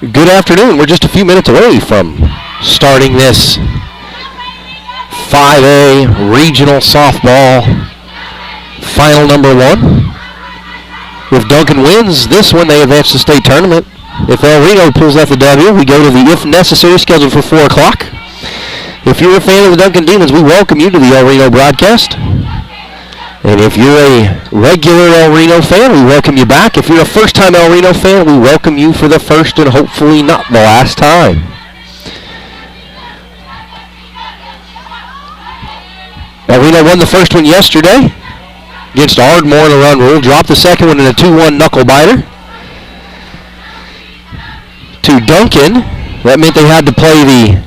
Good afternoon. We're just a few minutes away from starting this 5A regional softball final number 1. If Duncan wins this one, they advance to the state tournament. If El Reno pulls out the W, we go to the if necessary scheduled for 4 o'clock. If you're a fan of the Duncan Demons, we welcome you to the El Reno broadcast. And if you're a regular El Reno fan, we welcome you back. If you're a first-time El Reno fan, we welcome you for the first and hopefully not the last time. El Reno won the first one yesterday against Ardmore in a run rule. Dropped the second one in a 2-1 knuckle-biter to Duncan. That meant they had to play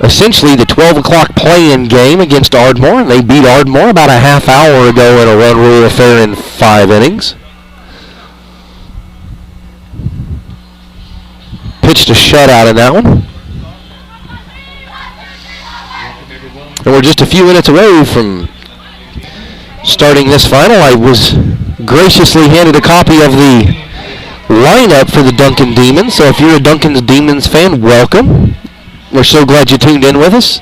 essentially the 12 o'clock play-in game against Ardmore. They beat Ardmore about a half hour ago in a run rule affair in 5 innings. Pitched a shutout in that one. And we're just a few minutes away from starting this final. I was graciously handed a copy of the lineup for the Duncan Demons. So if you're a Duncan Demons fan, welcome. We're so glad you tuned in with us.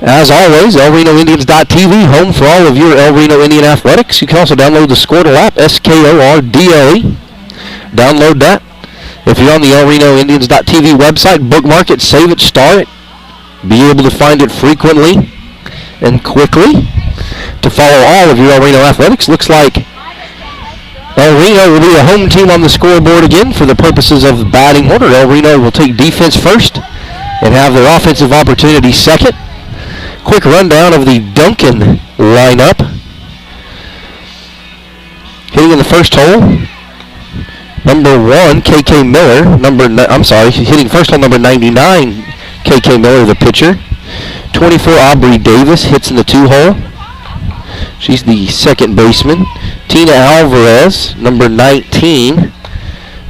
As always, ElRenoIndians.tv, home for all of your El Reno Indian athletics. You can also download the Squirtle app, SKORDLE. Download that. If you're on the ElRenoIndians.tv website, bookmark it, save it, star it. Be able to find it frequently and quickly. To follow all of your El Reno athletics, looks like El Reno will be a home team on the scoreboard again for the purposes of the batting order. El Reno will take defense first and have their offensive opportunity second. Quick rundown of the Duncan lineup. Hitting in the first hole, number 1, KK Miller. Hitting first hole, number 99, KK Miller, the pitcher. 24, Aubrey Davis, hits in the 2-hole. She's the second baseman. Tina Alvarez, number 19,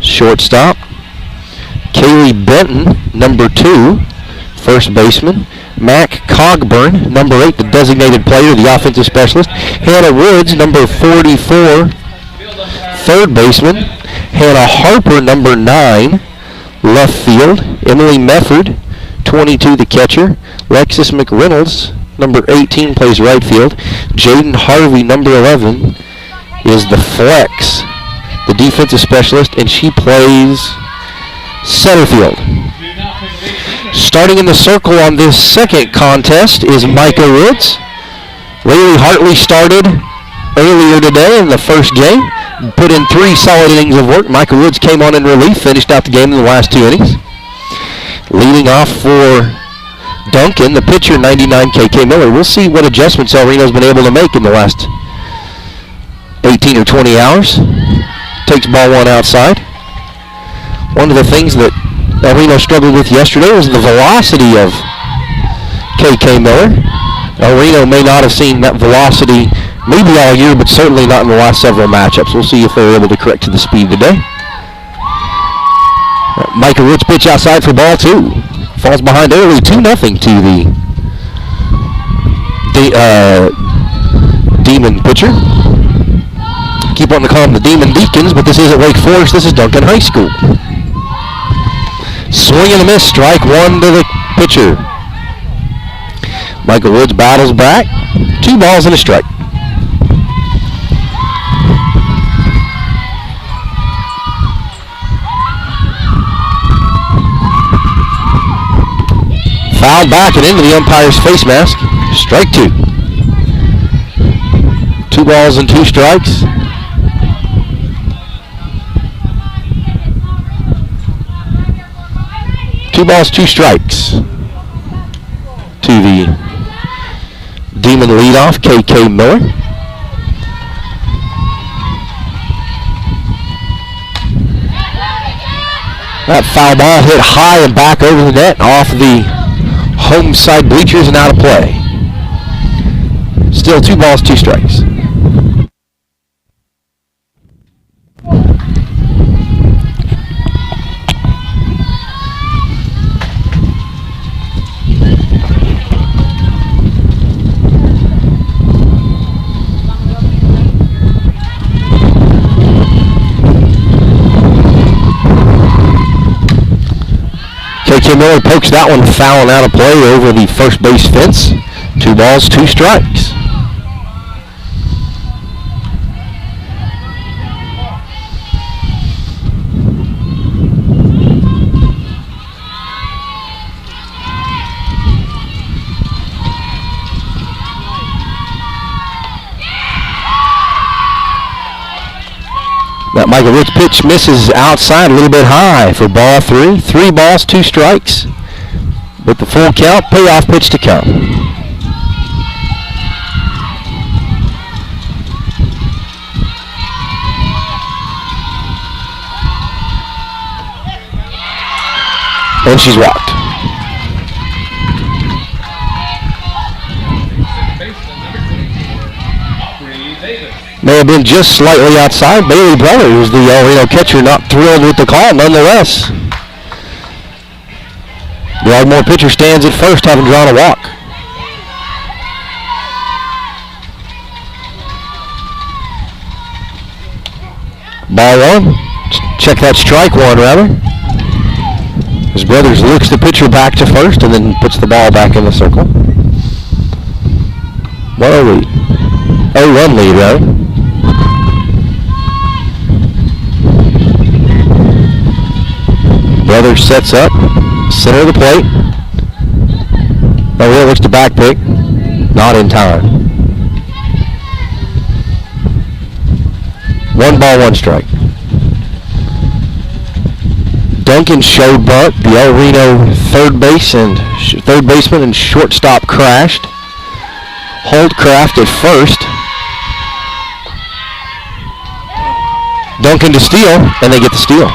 shortstop. Kaylee Benton, number 2, first baseman. Mac Cogburn, number 8, the designated player, the offensive specialist. Hannah Woods, number 44, third baseman. Hannah Harper, number 9, left field. Emily Mefford, 22, the catcher. Lexus McReynolds, number 18, plays right field. Jaden Harvey, number 11, is the flex, the defensive specialist, and she plays center field. Starting in the circle on this second contest is Micah Woods. Laylee Hartley started earlier today in the first game, put in 3 solid innings of work. Micah Woods came on in relief, finished out the game in the last 2 innings. Leading off for Duncan, the pitcher, 99, KK Miller. We'll see what adjustments El Reno's been able to make in the last 18 or 20 hours. Takes ball 1 outside. One of the things that El Reno struggled with yesterday was the velocity of KK Miller. El Reno may not have seen that velocity maybe all year, but certainly not in the last several matchups. We'll see if they're able to correct to the speed today. Micah Woods pitch outside for ball 2. Falls behind early, 2-0 to the Demon pitcher. Keep on to call them the Demon Deacons, but this isn't Wake Forest. This is Duncan High School. Swing and a miss, strike 1 to the pitcher. Michael Woods battles back. 2 balls and a strike. Fouled back and into the umpire's face mask. Strike 2. 2 balls and 2 strikes. Two balls, 2 strikes to the Demon leadoff, KK Miller. That foul ball hit high and back over the net, off the home side bleachers and out of play. Still 2 balls, 2 strikes. KK Miller pokes that one fouling out of play over the first base fence. 2 balls, 2 strikes. That Michael Woods pitch misses outside a little bit high for ball 3. 3 balls, 2 strikes. With the full count, payoff pitch to come. And she's walked. May have been just slightly outside. Bailey Brothers, the Reno catcher, not thrilled with the call nonetheless. The Ardmore pitcher stands at first, having drawn a walk. Ball 1. Check that strike one, rather. His Brothers looks the pitcher back to first and then puts the ball back in the circle. 1-0 lead. 0-1 lead, rather. Brothers sets up, center of the plate. Over here looks to back pick, not in time. 1 ball, 1 strike. Duncan showed bunt. The El Reno third baseman and shortstop crashed. Holdcraft at first. Duncan to steal, and they get the steal.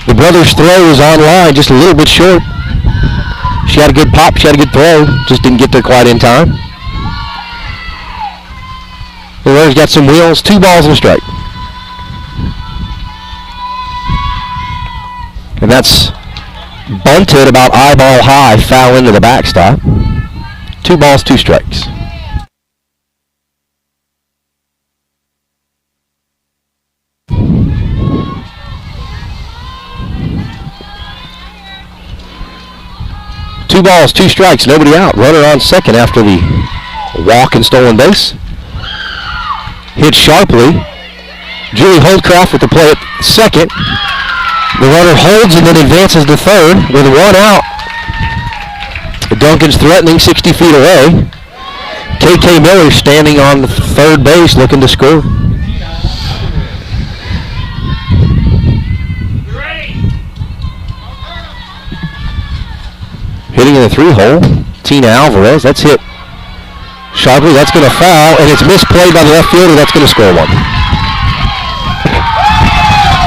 The Brothers' throw is on line, just a little bit short. She had a good pop, she had a good throw, just didn't get there quite in time. The Brothers got some wheels, 2 balls and a strike. And that's bunted about eyeball high, foul into the backstop. 2 balls, 2 strikes. Two balls, 2 strikes, nobody out. Runner on second after the walk and stolen base. Hit sharply. Julie Holdcraft with the play at second. The runner holds and then advances to third with 1 out. Duncan's threatening 60 feet away. KK Miller standing on the third base looking to score. Hitting in the 3-hole, Tina Alvarez. That's hit sharply. That's going to foul, and it's misplayed by the left fielder. That's going to score 1.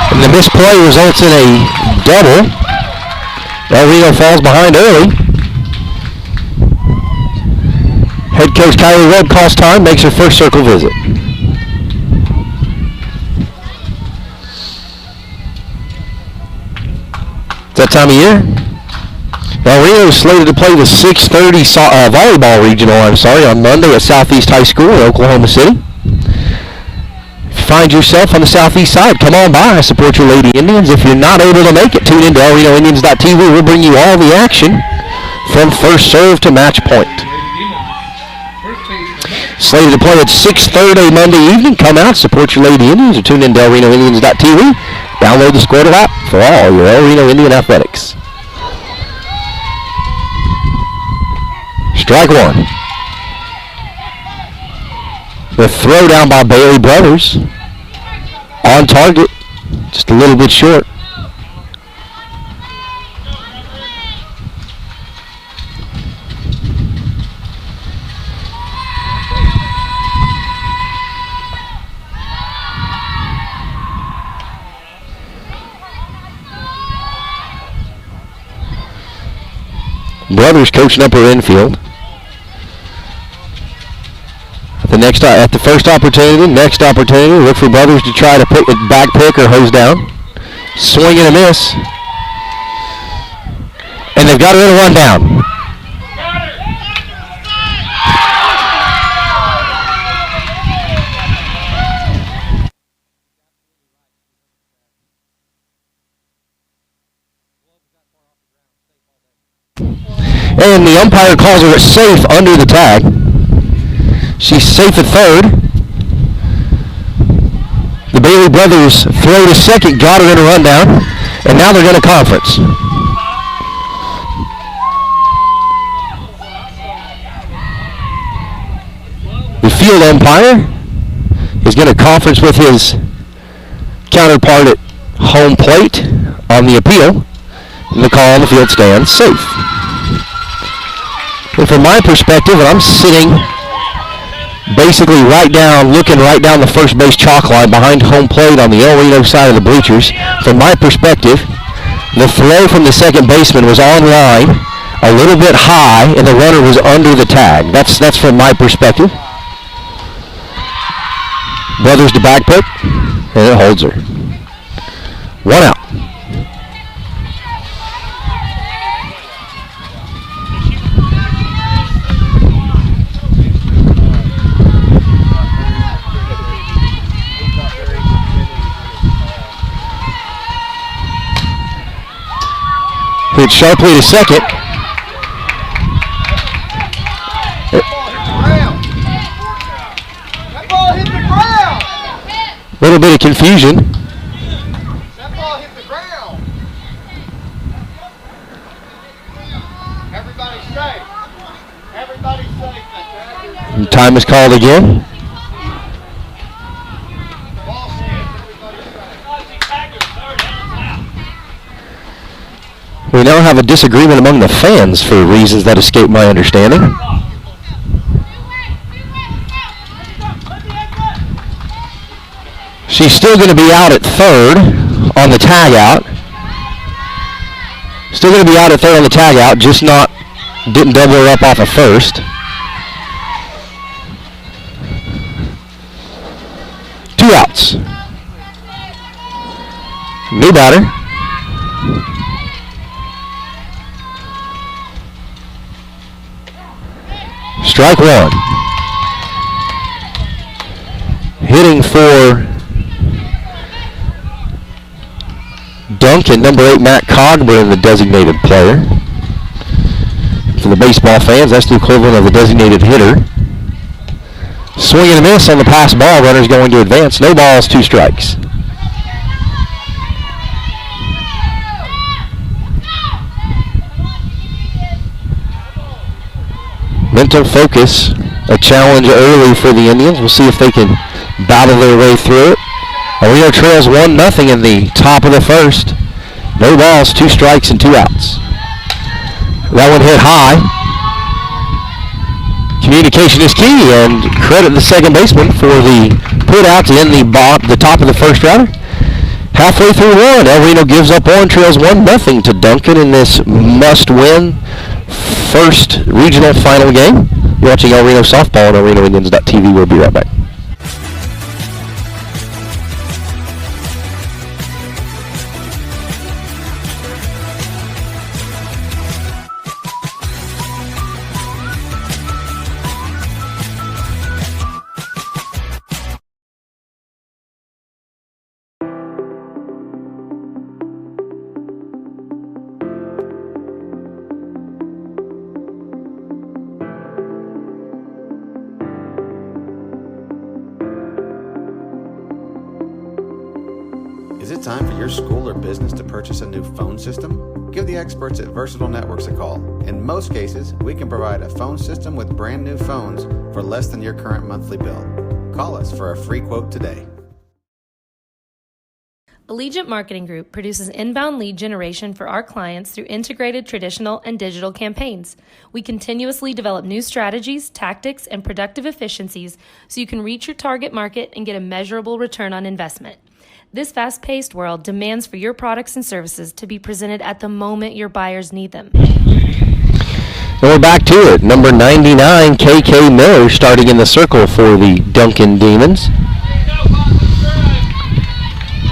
And the misplay results in a double. El Reno falls behind early. Head coach Kylie Webb calls time, makes her first circle visit. It's that time of year. El Reno is slated to play the 6:30 volleyball regional, on Monday at Southeast High School in Oklahoma City. If you find yourself on the southeast side, come on by, support your Lady Indians. If you're not able to make it, tune in to ElRenoIndians.tv. We'll bring you all the action from first serve to match point. Slated to play at 6:30 Monday evening. Come out, support your Lady Indians, or tune in to ElRenoIndians.tv. Download the Squirtle app for all your El Reno Indian athletics. Strike 1. The throw down by Bailey Brothers. On target. Just a little bit short. Brothers coaching up her infield. At the first opportunity, next opportunity, look for Brothers to try to back pick or hose down. Swing and a miss. And they've got her in a run down. and the umpire calls her safe under the tag. She's safe at third. The Bailey brothers throw to second, got her in a rundown, and now they're going to conference. The field umpire is going to conference with his counterpart at home plate on the appeal, and the call on the field stands safe. And from my perspective, and I'm sitting basically looking right down the first base chalk line behind home plate on the El Reno side of the bleachers, from my perspective, the throw from the second baseman was on line, a little bit high, and the runner was under the tag. That's from my perspective. Brothers to back pick, and it holds her. 1 out. Hit sharply to second. That ball hit the ground. A little bit of confusion. That ball hit the ground. Everybody's safe. Everybody's safe. And time is called again. We now have a disagreement among the fans for reasons that escape my understanding. She's still going to be out at third on the tag out. Still going to be out at third on the tag out, just didn't double her up off of first. Two outs. New batter. Strike one. Hitting for Duncan, number 8, Matt Cogburn, the designated player. For the baseball fans, that's the equivalent of the designated hitter. Swing and a miss on the pass ball. Runner's going to advance. No balls, 2 strikes. Mental focus, a challenge early for the Indians. We'll see if they can battle their way through it. Reno trails 1-0 in the top of the first. No balls, 2 strikes and 2 outs. That one hit high. Communication is key, and credit the second baseman for the put out to end the top of the first rounder. Halfway through one, El Reno gives up one, trails 1-0 to Duncan in this must-win first regional final game. You're watching El Reno softball on elrenoindians.tv. We'll be right back. Is it time for your school or business to purchase a new phone system? Give the experts at Versatile Networks a call. In most cases, we can provide a phone system with brand new phones for less than your current monthly bill. Call us for a free quote today. Allegiant Marketing Group produces inbound lead generation for our clients through integrated traditional and digital campaigns. We continuously develop new strategies, tactics, and productive efficiencies so you can reach your target market and get a measurable return on investment. This fast-paced world demands for your products and services to be presented at the moment your buyers need them. And we're back to it. Number 99, KK Miller, starting in the circle for the Duncan Demons.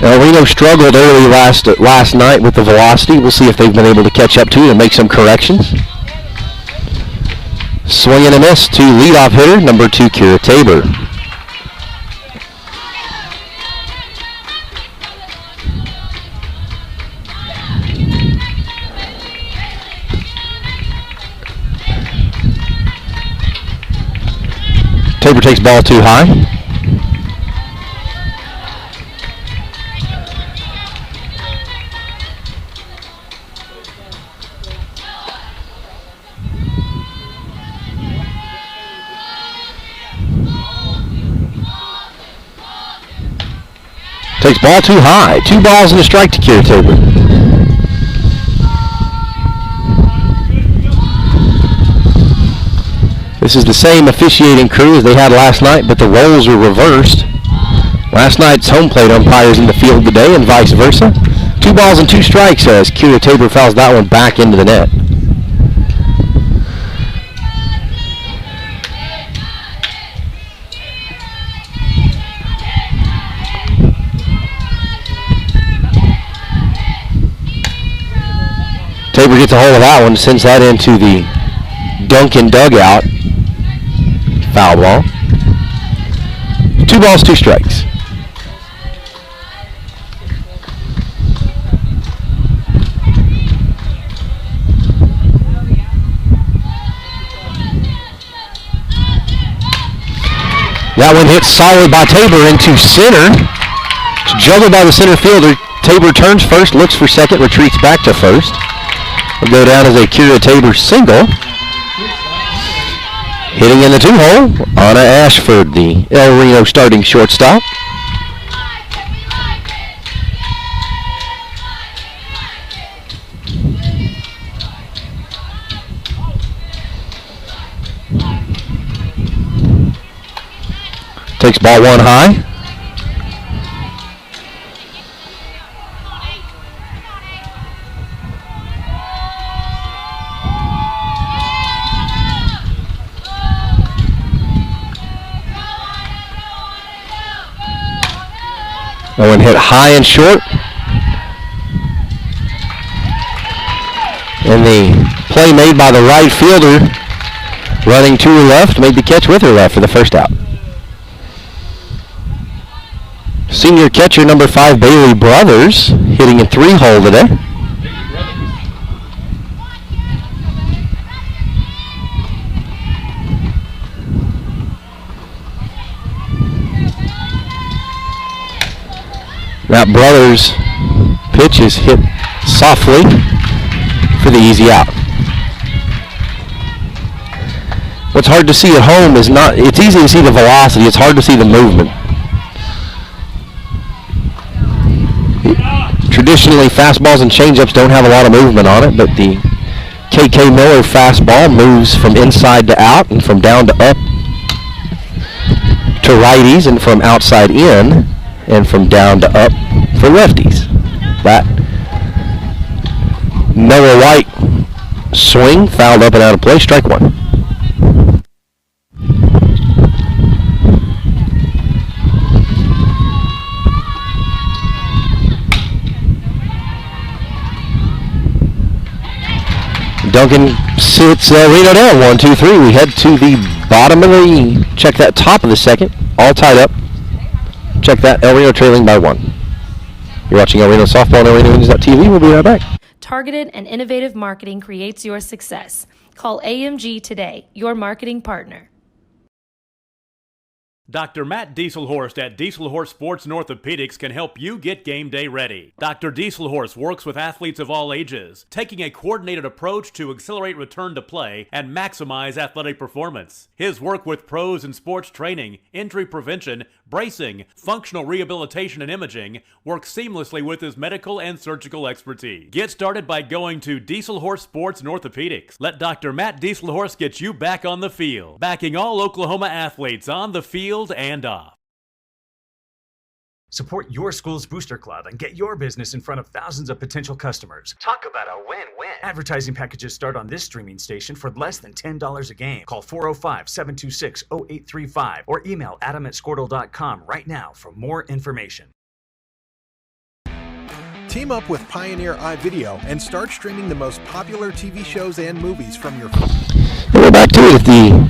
Reno struggled early last night with the velocity. We'll see if they've been able to catch up to it and make some corrections. Swing and a miss to leadoff hitter, number 2, Kira Tabor. Tabor takes ball too high. Takes ball too high. 2 balls and a strike to Kira Tabor. This is the same officiating crew as they had last night, but the roles are reversed. Last night's home plate umpires in the field today and vice versa. 2 balls and 2 strikes as Kira Tabor fouls that one back into the net. Tabor gets a hold of that one, sends that into the Duncan dugout. Foul ball. 2 balls, 2 strikes. That one hits solid by Tabor into center. It's juggled by the center fielder. Tabor turns first, looks for second, retreats back to first. Will go down as a Kira Tabor single. Hitting in the 2-hole, Anna Ashford, the El Reno starting shortstop. Takes ball 1 high. That one hit high and short. And the play made by the right fielder running to her left made the catch with her left for the first out. Senior catcher number 5, Bailey Brothers, hitting a 3-hole today. That Brothers pitch is hit softly for the easy out. What's hard to see at home is not, it's easy to see the velocity, it's hard to see the movement. Traditionally, fastballs and changeups don't have a lot of movement on it, but the KK Miller fastball moves from inside to out and from down to up to righties and from outside in and from down to up for lefties. That Noah White swing, fouled up and out of play, strike 1. Duncan sits Reno down, 1, 2, 3. We head to the bottom of the, check that top of the second, all tied up. Check that, El Reno trailing by 1. You're watching El Reno Softball on ElRenoNews.tv. We'll be right back. Targeted and innovative marketing creates your success. Call AMG today, your marketing partner. Dr. Matt Dieselhorst at Dieselhorst Sports and Orthopedics can help you get game day ready. Dr. Dieselhorst works with athletes of all ages, taking a coordinated approach to accelerate return to play and maximize athletic performance. His work with pros in sports training, injury prevention, bracing, functional rehabilitation, and imaging works seamlessly with his medical and surgical expertise. Get started by going to Dieselhorst Sports and Orthopedics. Let Dr. Matt Dieselhorst get you back on the field, backing all Oklahoma athletes on the field and off. Support your school's booster club and get your business in front of thousands of potential customers. Talk about a win-win. Advertising packages start on this streaming station for less than $10 a game. Call 405-726-0835 or email adam@squirtle.com right now for more information. Team up with Pioneer iVideo and start streaming the most popular TV shows and movies from your phone. We're back to it at the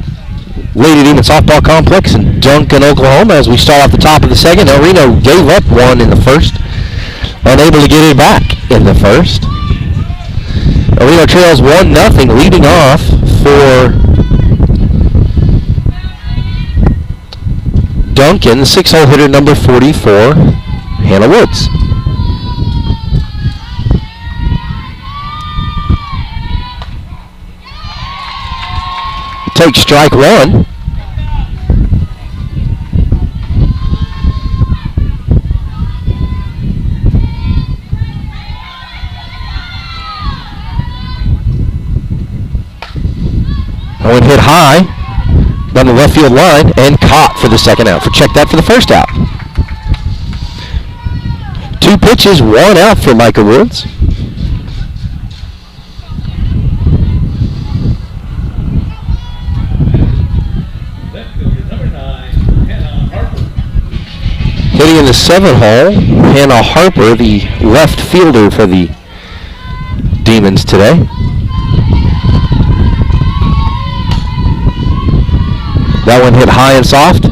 Lady Demon Softball Complex in Duncan, Oklahoma. As we start off the top of the second, El Reno gave up 1 in the first, unable to get it back in the first. El Reno trails 1-0, leading off for Duncan, the 6-hole hitter, number 44, Hannah Woods. Take strike one. That one hit high down the left field line and caught for the second out. Check that for the first out. 2 pitches, 1 out for Micah Woods. Hitting in the 7th hole, Hannah Harper, the left fielder for the Demons today. That one hit high and soft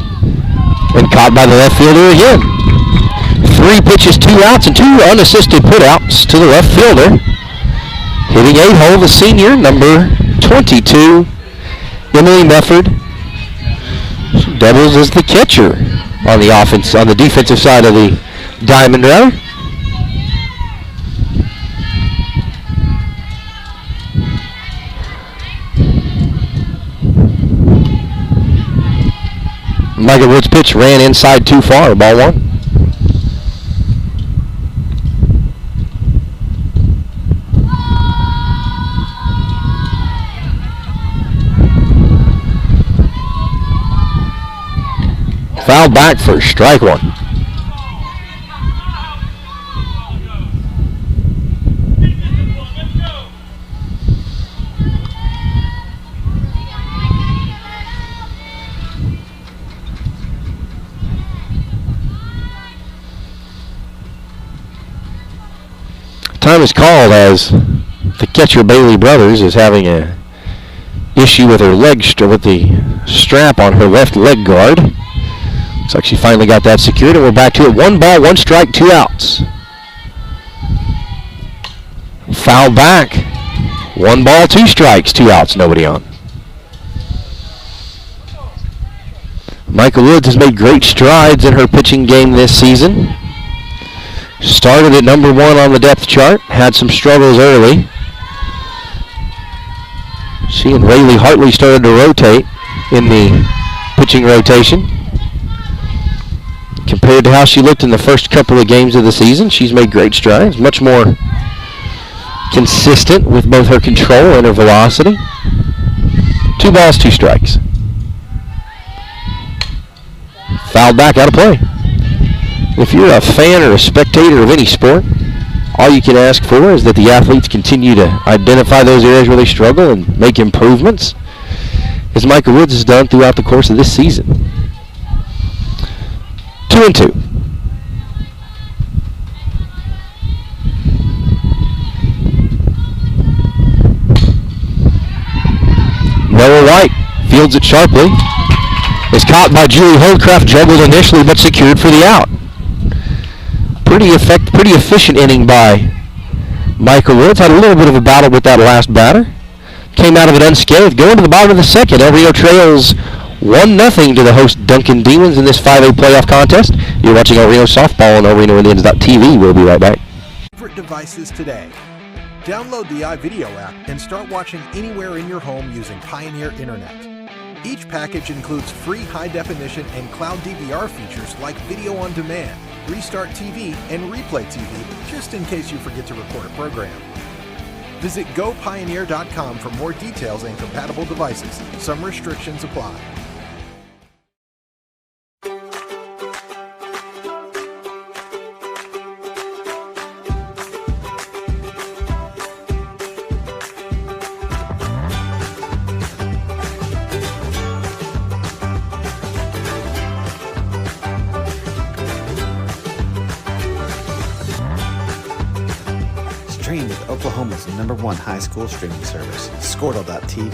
and caught by the left fielder again. 3 pitches, 2 outs, and 2 unassisted putouts to the left fielder. Hitting 8 hole, the senior, number 22, Emily Mefford. She doubles as the catcher on the offense, on the defensive side of the diamond rather. Micah Woods' pitch ran inside too far, ball 1. Foul back for strike 1. Time is called as the catcher Bailey Brothers is having a issue with her leg with the strap on her left leg guard. Looks like she finally got that secured, and we're back to it. 1 ball, 1 strike, 2 outs. Foul back. 1 ball, 2 strikes, 2 outs, nobody on. Micah Woods has made great strides in her pitching game this season. Started at number 1 on the depth chart, had some struggles early. She and Rayleigh Hartley started to rotate in the pitching rotation. Compared to how she looked in the first couple of games of the season, she's made great strides, much more consistent with both her control and her velocity. 2 balls, 2 strikes. Fouled back, out of play. If you're a fan or a spectator of any sport, all you can ask for is that the athletes continue to identify those areas where they struggle and make improvements, as Micah Woods has done throughout the course of this season. 2-2. Noah White fields it sharply. Is caught by Julie Holdcraft, juggled initially but secured for the out. Pretty efficient inning by Micah Woods. Had a little bit of a battle with that last batter. Came out of it unscathed. Going to the bottom of the 2nd. El Reno trails 1-0 to the host Duncan Demons in this 5A playoff contest. You're watching El Reno softball on ElRenoIndians.tv. We'll be right back. Favorite devices today. Download the iVideo app and start watching anywhere in your home using Pioneer Internet. Each package includes free high-definition and cloud DVR features like video on demand, Restart TV, and Replay TV, just in case you forget to record a program. Visit GoPioneer.com for more details and compatible devices. Some restrictions apply. Stream with Oklahoma's #1 high school streaming service, Squirtle.tv.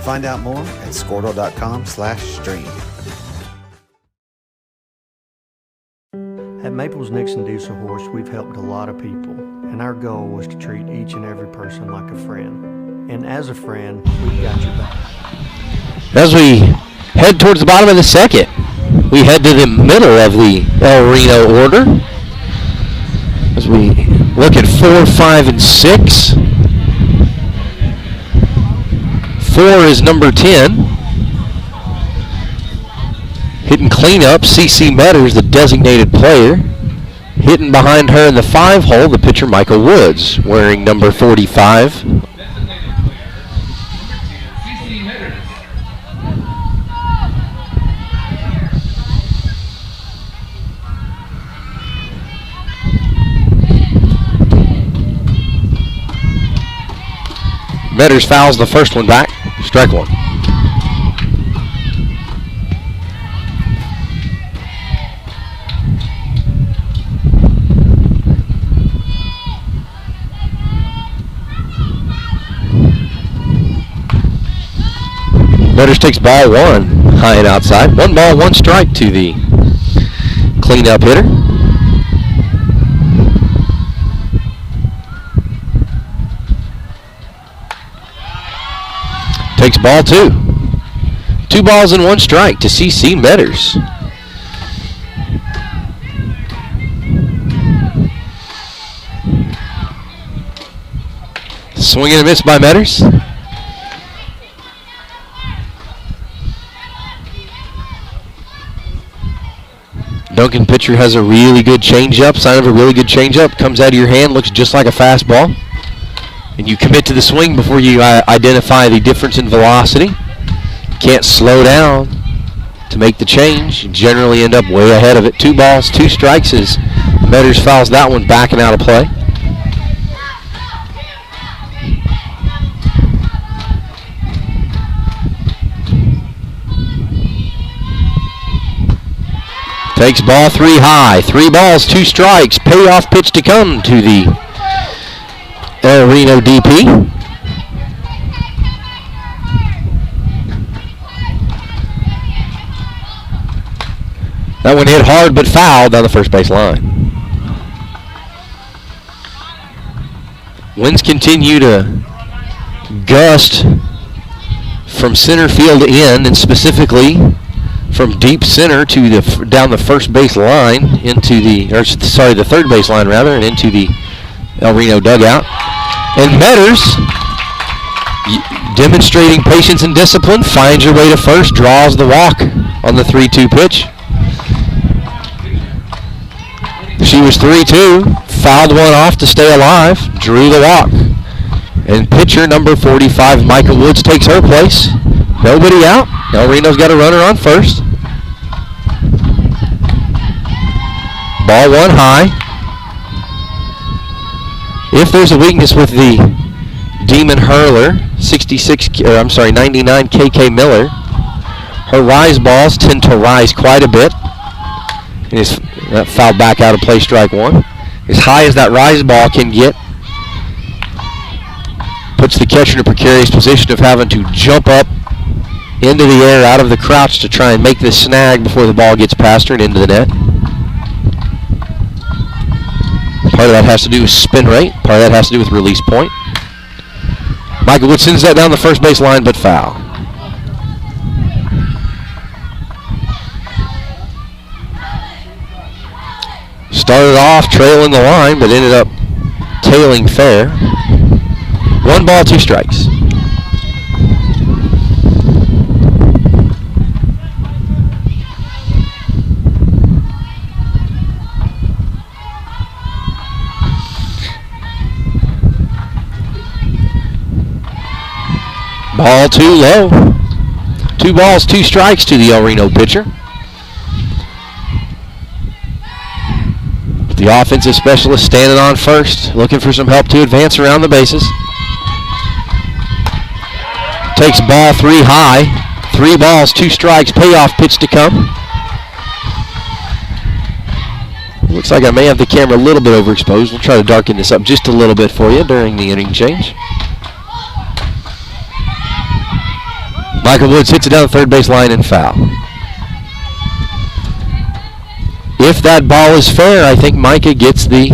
Find out more at Squirtle.com/stream. At Maples Nixon Diesel Horse, we've helped a lot of people, and our goal was to treat each and every person like a friend. And as a friend, we've got your back. As we head towards the bottom of the 2nd, We head to the middle of the El Reno order as we look at 4, 5, and 6. 4 is number 10. Hitting cleanup, CC Metters, the designated player. Hitting behind her in the 5 hole, the pitcher Michael Woods, wearing number 45. Metters fouls the first one back. Strike one. Metters takes ball 1 high and outside. 1 ball, 1 strike to the cleanup hitter. Takes ball 2. 2 balls and 1 strike to CC Metters. Swing and a miss by Metters. Duncan pitcher has a really good changeup, sign of a really good changeup. Comes out of your hand, looks just like a fastball. And you commit to the swing before you identify the difference in velocity. Can't slow down to make the change. You generally end up way ahead of it. 2 balls, 2 strikes as Metters fouls that one back and out of play. Takes ball 3 high. 3 balls, 2 strikes. Payoff pitch to come to the El Reno DP. That one hit hard but foul down the first base line. Winds continue to gust from center field in, and specifically from deep center to the down the first base line into the third base line rather, and into the El Reno dugout. And Metters, demonstrating patience and discipline, finds her way to first, draws the walk on the 3-2 pitch. She was 3-2, fouled one off to stay alive, drew the walk. And pitcher number 45, Michael Woods, takes her place. Nobody out. El Reno's got a runner on first. Ball 1 high. If there's a weakness with the Demon Hurler, 99 KK Miller, her rise balls tend to rise quite a bit. And is that fouled back out of play, strike 1. As high as that rise ball can get, puts the catcher in a precarious position of having to jump up into the air out of the crouch to try and make this snag before the ball gets past her and into the net. Part of that has to do with spin rate. Part of that has to do with release point. Michael Wood sends that down the first base line, but foul. Started off trailing the line, but ended up tailing fair. 1 ball, 2 strikes. Ball 2 low. 2 balls, 2 strikes to the El Reno pitcher. The offensive specialist standing on first, looking for some help to advance around the bases. Takes ball 3 high. 3 balls, 2 strikes, payoff pitch to come. Looks like I may have the camera a little bit overexposed. We'll try to darken this up just a little bit for you during the inning change. Michael Woods hits it down the third base line and foul. If that ball is fair, I think Micah gets the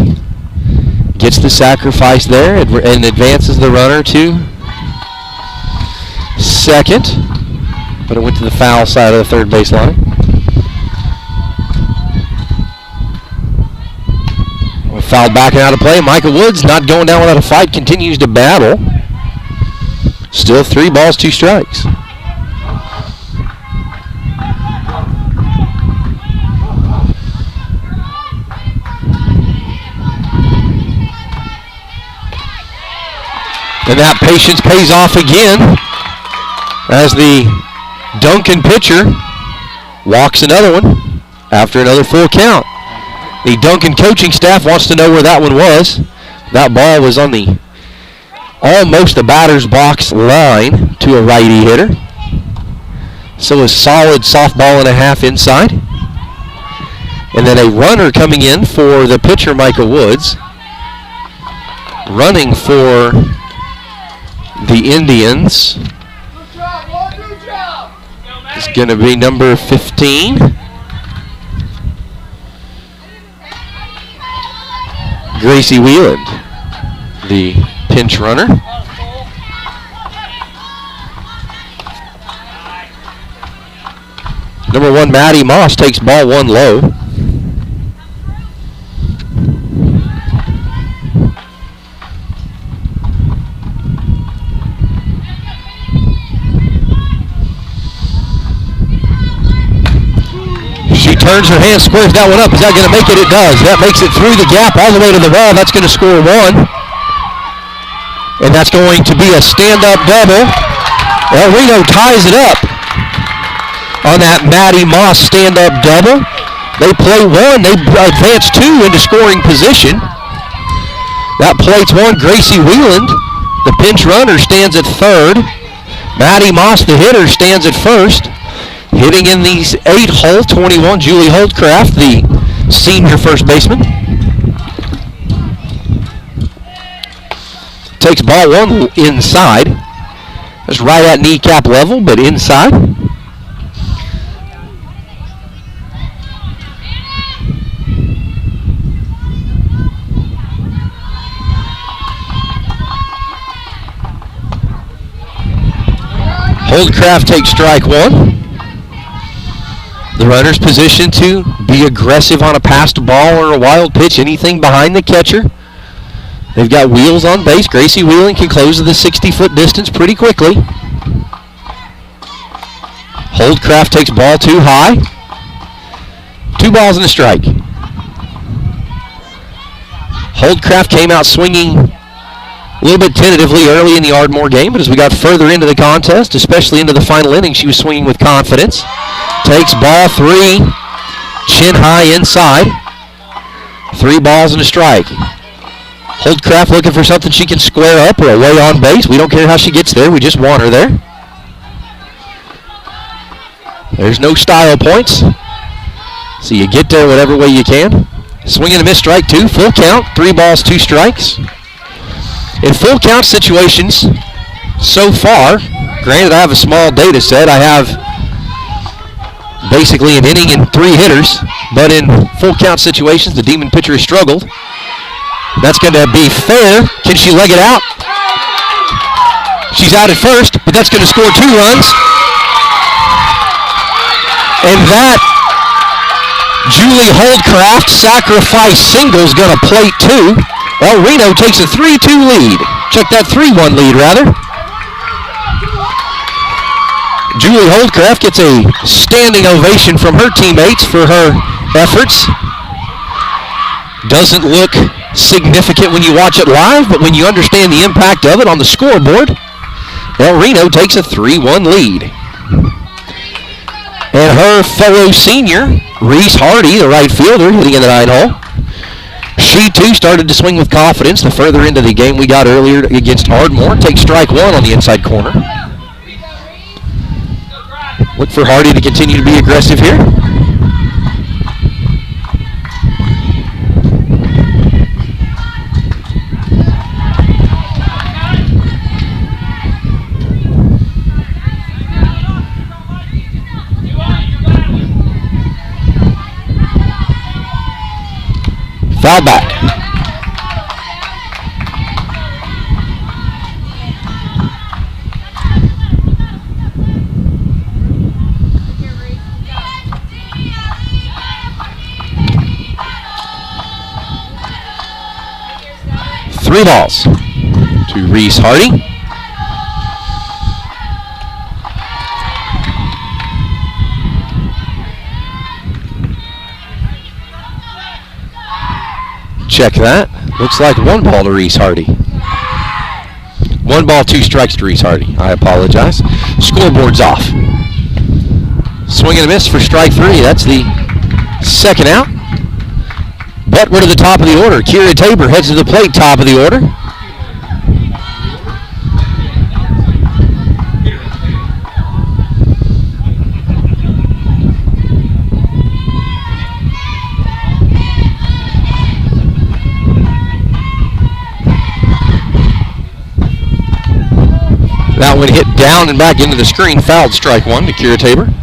sacrifice there and advances the runner to second. But it went to the foul side of the third base line. Fouled back and out of play. Micah Woods not going down without a fight. Continues to battle. Still 3 balls, 2 strikes. And that patience pays off again as the Duncan pitcher walks another one after another full count. The Duncan coaching staff wants to know where that one was. That ball was on the almost the batter's box line to a righty hitter. So a solid softball and a half inside. And then a runner coming in for the pitcher, Micah Woods. Running for the Indians is going to be number 15. Gracie Wieland, the pinch runner. Number 1, Maddie Moss takes ball 1 low. She turns her hand, squares that one up. Is that going to make it? It does. That makes it through the gap all the way to the wall. That's going to score 1. And that's going to be a stand-up double. Well, Reno ties it up on that Maddie Moss stand-up double. They play 1. They advance 2 into scoring position. That plates 1. Gracie Wieland, the pinch runner, stands at third. Maddie Moss, the hitter, stands at first. Hitting in the 8th hole, 21, Julie Holdcraft, the senior first baseman. Takes ball 1 inside. That's right at kneecap level, but inside. Holdcraft takes strike 1. The runner's positioned to be aggressive on a passed ball or a wild pitch, anything behind the catcher. They've got wheels on base. Gracie Wheeling can close the 60-foot distance pretty quickly. Holdcraft takes ball 2 high. 2 balls and a strike. Holdcraft came out swinging a little bit tentatively early in the Ardmore game, but as we got further into the contest, especially into the final inning, she was swinging with confidence. Takes ball 3, chin high inside. 3 balls and a strike. Holdcraft looking for something she can square up or away on base. We don't care how she gets there. We just want her there. There's no style points. So you get there whatever way you can. Swing and a miss, strike 2. Full count. 3 balls, 2 strikes. In full count situations, so far, granted I have a small data set. I have basically an inning and 3 hitters, but in full count situations, the Demon pitcher has struggled. That's going to be fair. Can she leg it out? She's out at first, but that's going to score 2 runs. And that Julie Holdcraft sacrifice single is going to plate 2. Well, Reno takes a 3-2 lead. Check that 3-1 lead, rather. Julie Holdcraft gets a standing ovation from her teammates for her efforts. Doesn't look significant when you watch it live, but when you understand the impact of it on the scoreboard, well, Reno takes a 3-1 lead. And her fellow senior, Reese Hardy, the right fielder, hitting in the 9 hole. She, too, started to swing with confidence the further into the game we got earlier against Ardmore. Takes strike 1 on the inside corner. Look for Hardy to continue to be aggressive here. Foul back. 3 balls to Reese Hardy. Check that. Looks like 1 ball to Reese Hardy. 1 ball, 2 strikes to Reese Hardy. I apologize. Scoreboard's off. Swing and a miss for strike 3. That's the second out. But we're to the top of the order. Kira Tabor heads to the plate, top of the order. That one hit down and back into the screen, fouled strike 1 to Kira Tabor.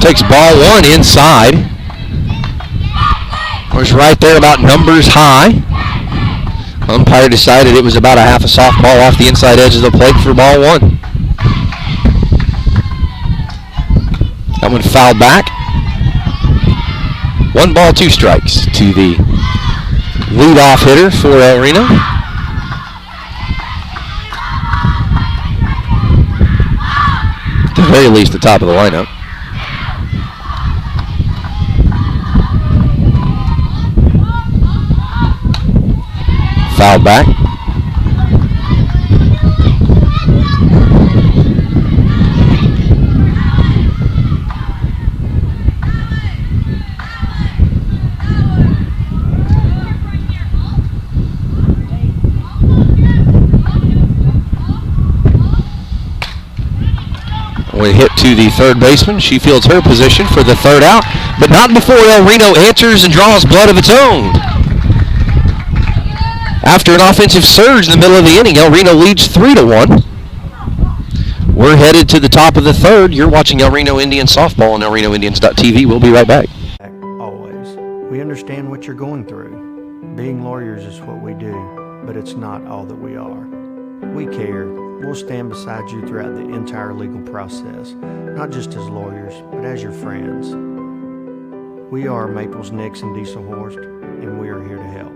Takes ball 1 inside. Was right there about numbers high. Umpire decided it was about a half a softball off the inside edge of the plate for ball 1. That one fouled back. 1 ball, 2 strikes to the leadoff hitter for El Reno. At the very least, the top of the lineup. Foul back. When hit to the third baseman, she fields her position for the third out, but not before El Reno answers and draws blood of its own. After an offensive surge in the middle of the inning, El Reno leads 3-1. We're headed to the top of the third. You're watching El Reno Indians softball on elrenoindians.tv. We'll be right back. Always. We understand what you're going through. Being lawyers is what we do, but it's not all that we are. We care. We'll stand beside you throughout the entire legal process, not just as lawyers, but as your friends. We are Maples, Nix, and Diesel Horst, and we are here to help.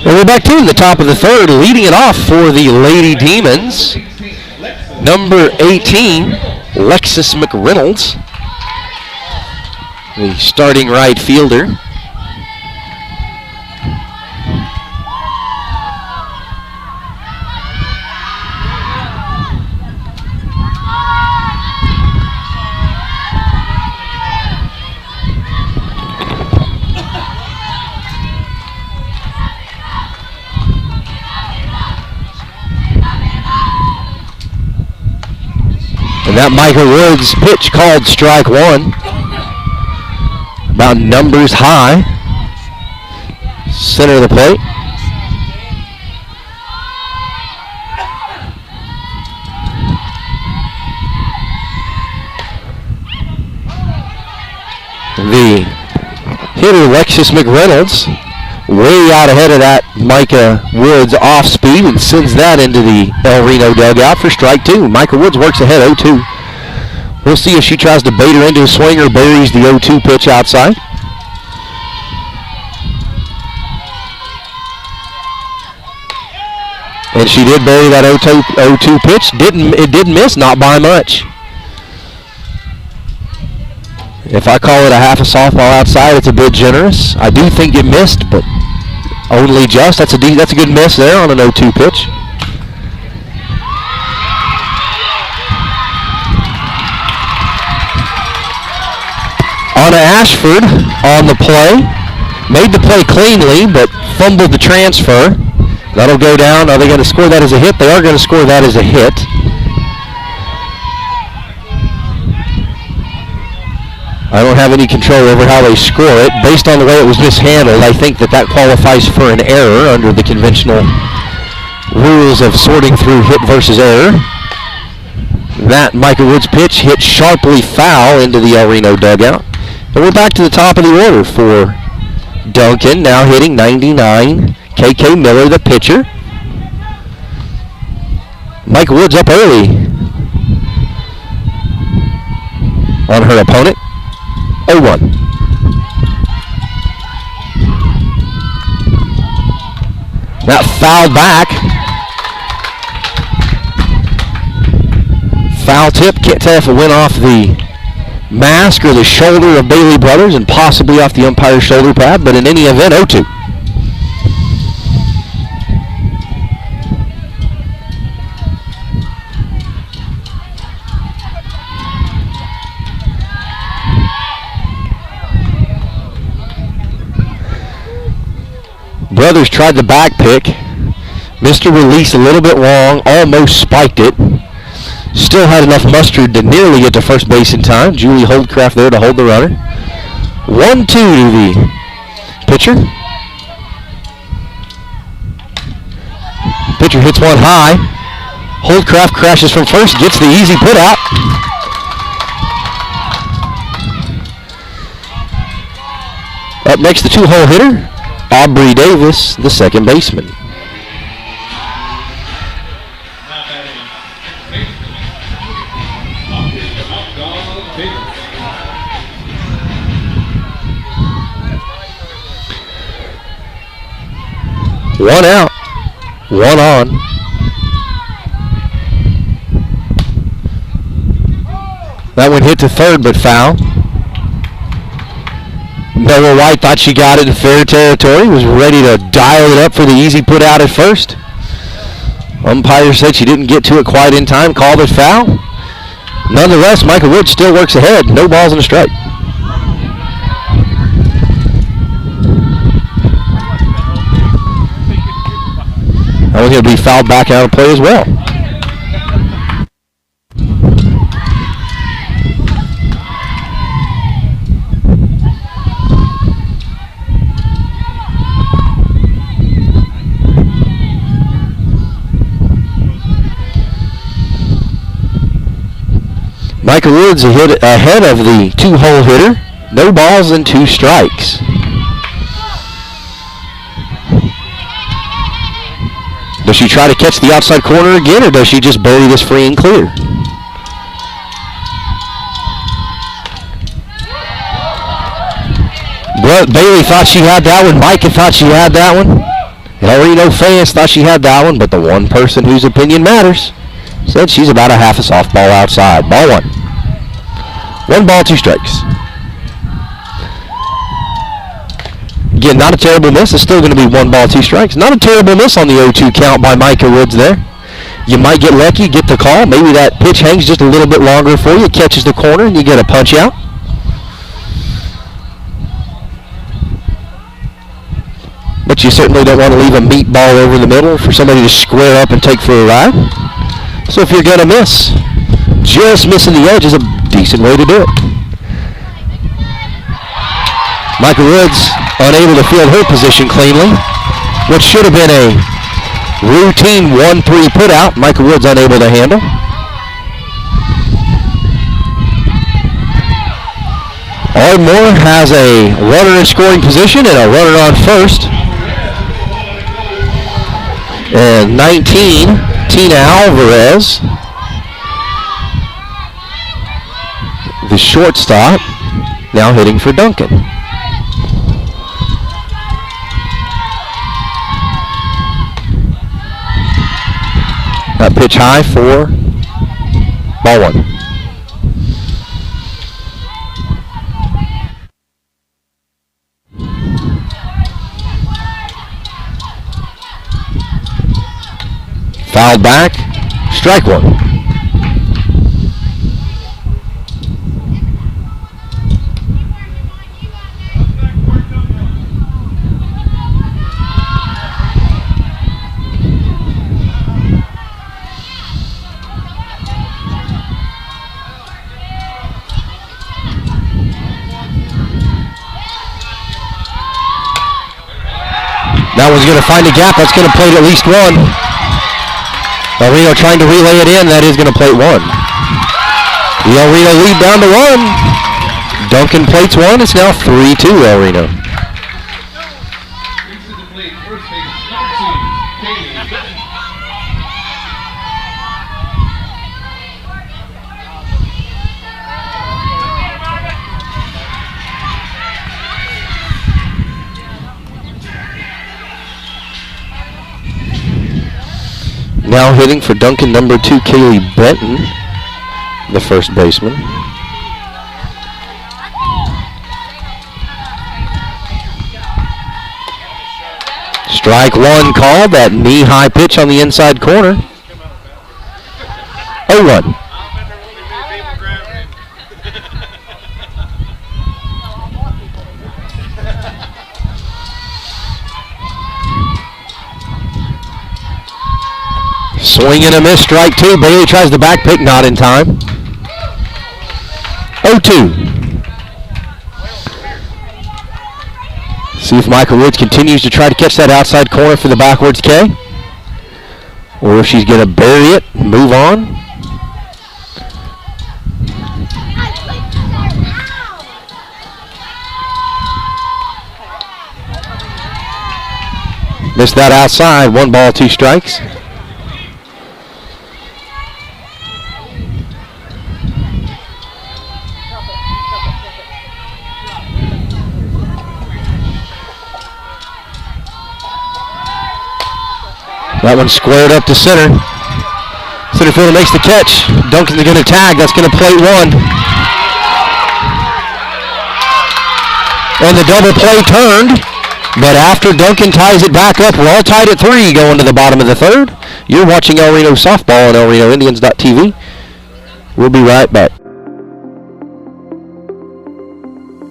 And we're back to the top of the third, leading it off for the Lady Demons. Number 18, Lexus McReynolds, the starting right fielder. And that Micah Woods pitch called strike 1. About numbers high. Center of the plate. The hitter, Lexus McReynolds, way out ahead of that Micah Woods off speed and sends that into the El Reno dugout for strike 2. Micah Woods works ahead 0-2. We'll see if she tries to bait her into a swing or buries the 0-2 pitch outside. And she did bury that 0-2 pitch. It didn't miss, not by much. If I call it a half a softball outside, it's a bit generous. I do think it missed, but only just. That's a good miss there on an 0-2 pitch. Anna Ashford on the play. Made the play cleanly, but fumbled the transfer. That'll go down. Are they going to score that as a hit? They are going to score that as a hit. I don't have any control over how they score it. Based on the way it was mishandled, I think that qualifies for an error under the conventional rules of sorting through hit versus error. That Micah Woods pitch hit sharply foul into the El Reno dugout. And we're back to the top of the order for Duncan, now hitting 99. KK Miller, the pitcher. Micah Woods up early on her opponent. 0-1. That foul back. Foul tip. Can't tell if it went off the mask or the shoulder of Bailey Brothers and possibly off the umpire's shoulder pad, but in any event, 0-2. Brothers tried the back pick. Missed a release a little bit long, almost spiked it. Still had enough mustard to nearly get to first base in time. Julie Holdcraft there to hold the runner. 1-2 to the pitcher. Pitcher hits one high. Holdcraft crashes from first, gets the easy put out. Up next, the two-hole hitter, Aubrey Davis, the second baseman. One out, one on. That one hit to third, but foul. Noah White thought she got it in fair territory, was ready to dial it up for the easy put out at first. Umpire said she didn't get to it quite in time, called it foul. Nonetheless, Micah Woods still works ahead. No balls and a strike. That one's going to be fouled back out of play as well. Micah Woods hit ahead of the two-hole hitter. No balls and two strikes. Does she try to catch the outside corner again, or does she just bury this free and clear? Bailey thought she had that one. Micah thought she had that one. El Reno fans thought she had that one, but the one person whose opinion matters said she's about a half a softball outside. Ball one. 1 ball, 2 strikes. Again, not a terrible miss. It's still going to be 1 ball, 2 strikes. Not a terrible miss on the 0-2 count by Micah Woods there. You might get lucky, get the call. Maybe that pitch hangs just a little bit longer for you, catches the corner, and you get a punch out. But you certainly don't want to leave a meatball over the middle for somebody to square up and take for a ride. So if you're going to miss, just missing the edge is a decent way to do it. Micah Woods unable to field her position cleanly. What should have been a routine 1-3 put out, Micah Woods unable to handle. Ardmore has a runner in scoring position and a runner on first. And 19, Tina Alvarez, the shortstop, now hitting for Duncan. That pitch high for ball one. Fouled back. Strike one. That one's going to find a gap. That's going to plate at least one. Reno trying to relay it in. That is going to plate one. The El Reno lead down to one. Duncan plates one. It's now 3-2 El Reno. Now hitting for Duncan, number 2, Kaylee Benton, the first baseman. Strike one called, that knee-high pitch on the inside corner. 0-1. Swing and a miss, strike two. Bailey tries the back pick, not in time. 0-2. See if Michael Woods continues to try to catch that outside corner for the backwards K. Or if she's going to bury it, move on. Missed that outside. 1 ball, 2 strikes. That one squared up to center. Center fielder makes the catch. Duncan's going to tag. That's going to plate one. And the double play turned. But after Duncan ties it back up, we're all tied at 3 going to the bottom of the third. You're watching El Reno Softball on ElRenoIndians.tv. We'll be right back.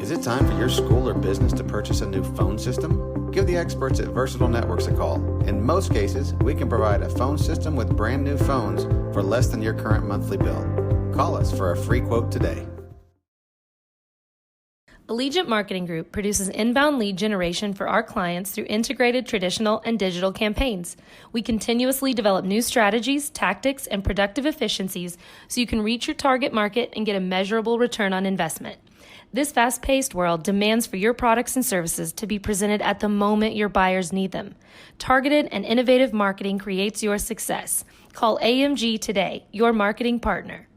Is it time for your school or business to purchase a new phone system? Give the experts at Versatile Networks a call. In most cases, we can provide a phone system with brand new phones for less than your current monthly bill. Call us for a free quote today. Allegiant Marketing Group produces inbound lead generation for our clients through integrated traditional and digital campaigns. We continuously develop new strategies, tactics, and productive efficiencies so you can reach your target market and get a measurable return on investment. This fast-paced world demands for your products and services to be presented at the moment your buyers need them. Targeted and innovative marketing creates your success. Call AMG today, your marketing partner.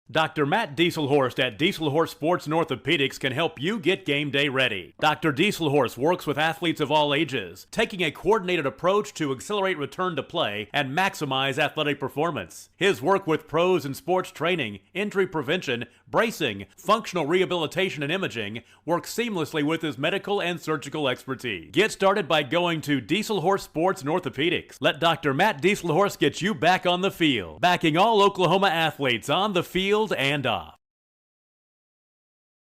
Dr. Matt Dieselhorst at Dieselhorst Sports and Orthopedics can help you get game day ready. Dr. Dieselhorst works with athletes of all ages, taking a coordinated approach to accelerate return to play and maximize athletic performance. His work with pros in sports training, injury prevention, bracing, functional rehabilitation, and imaging works seamlessly with his medical and surgical expertise. Get started by going to Dieselhorst Sports and Orthopedics. Let Dr. Matt Dieselhorst get you back on the field, backing all Oklahoma athletes on the field and off.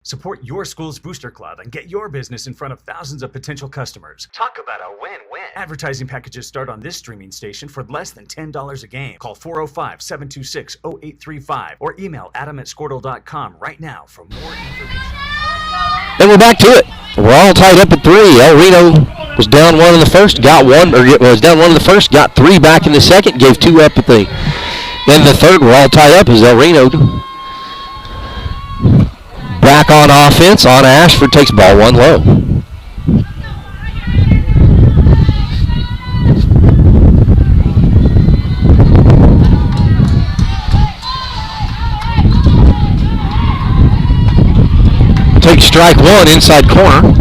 Support your school's booster club and get your business in front of thousands of potential customers. Talk about a win-win. Advertising packages start on this streaming station for less than $10 a game. Call 405-726-0835 or email adam@squirtle.com right now for more information. And we're back to it. We're all tied up at 3. El Reno was down 1 in the first, got 1, or was down 1 in the first, got 3 back in the second, gave 2 up at the end of the third. We're all tied up as El Reno back on offense. On Ashford takes ball 1 low. Take strike 1 inside corner.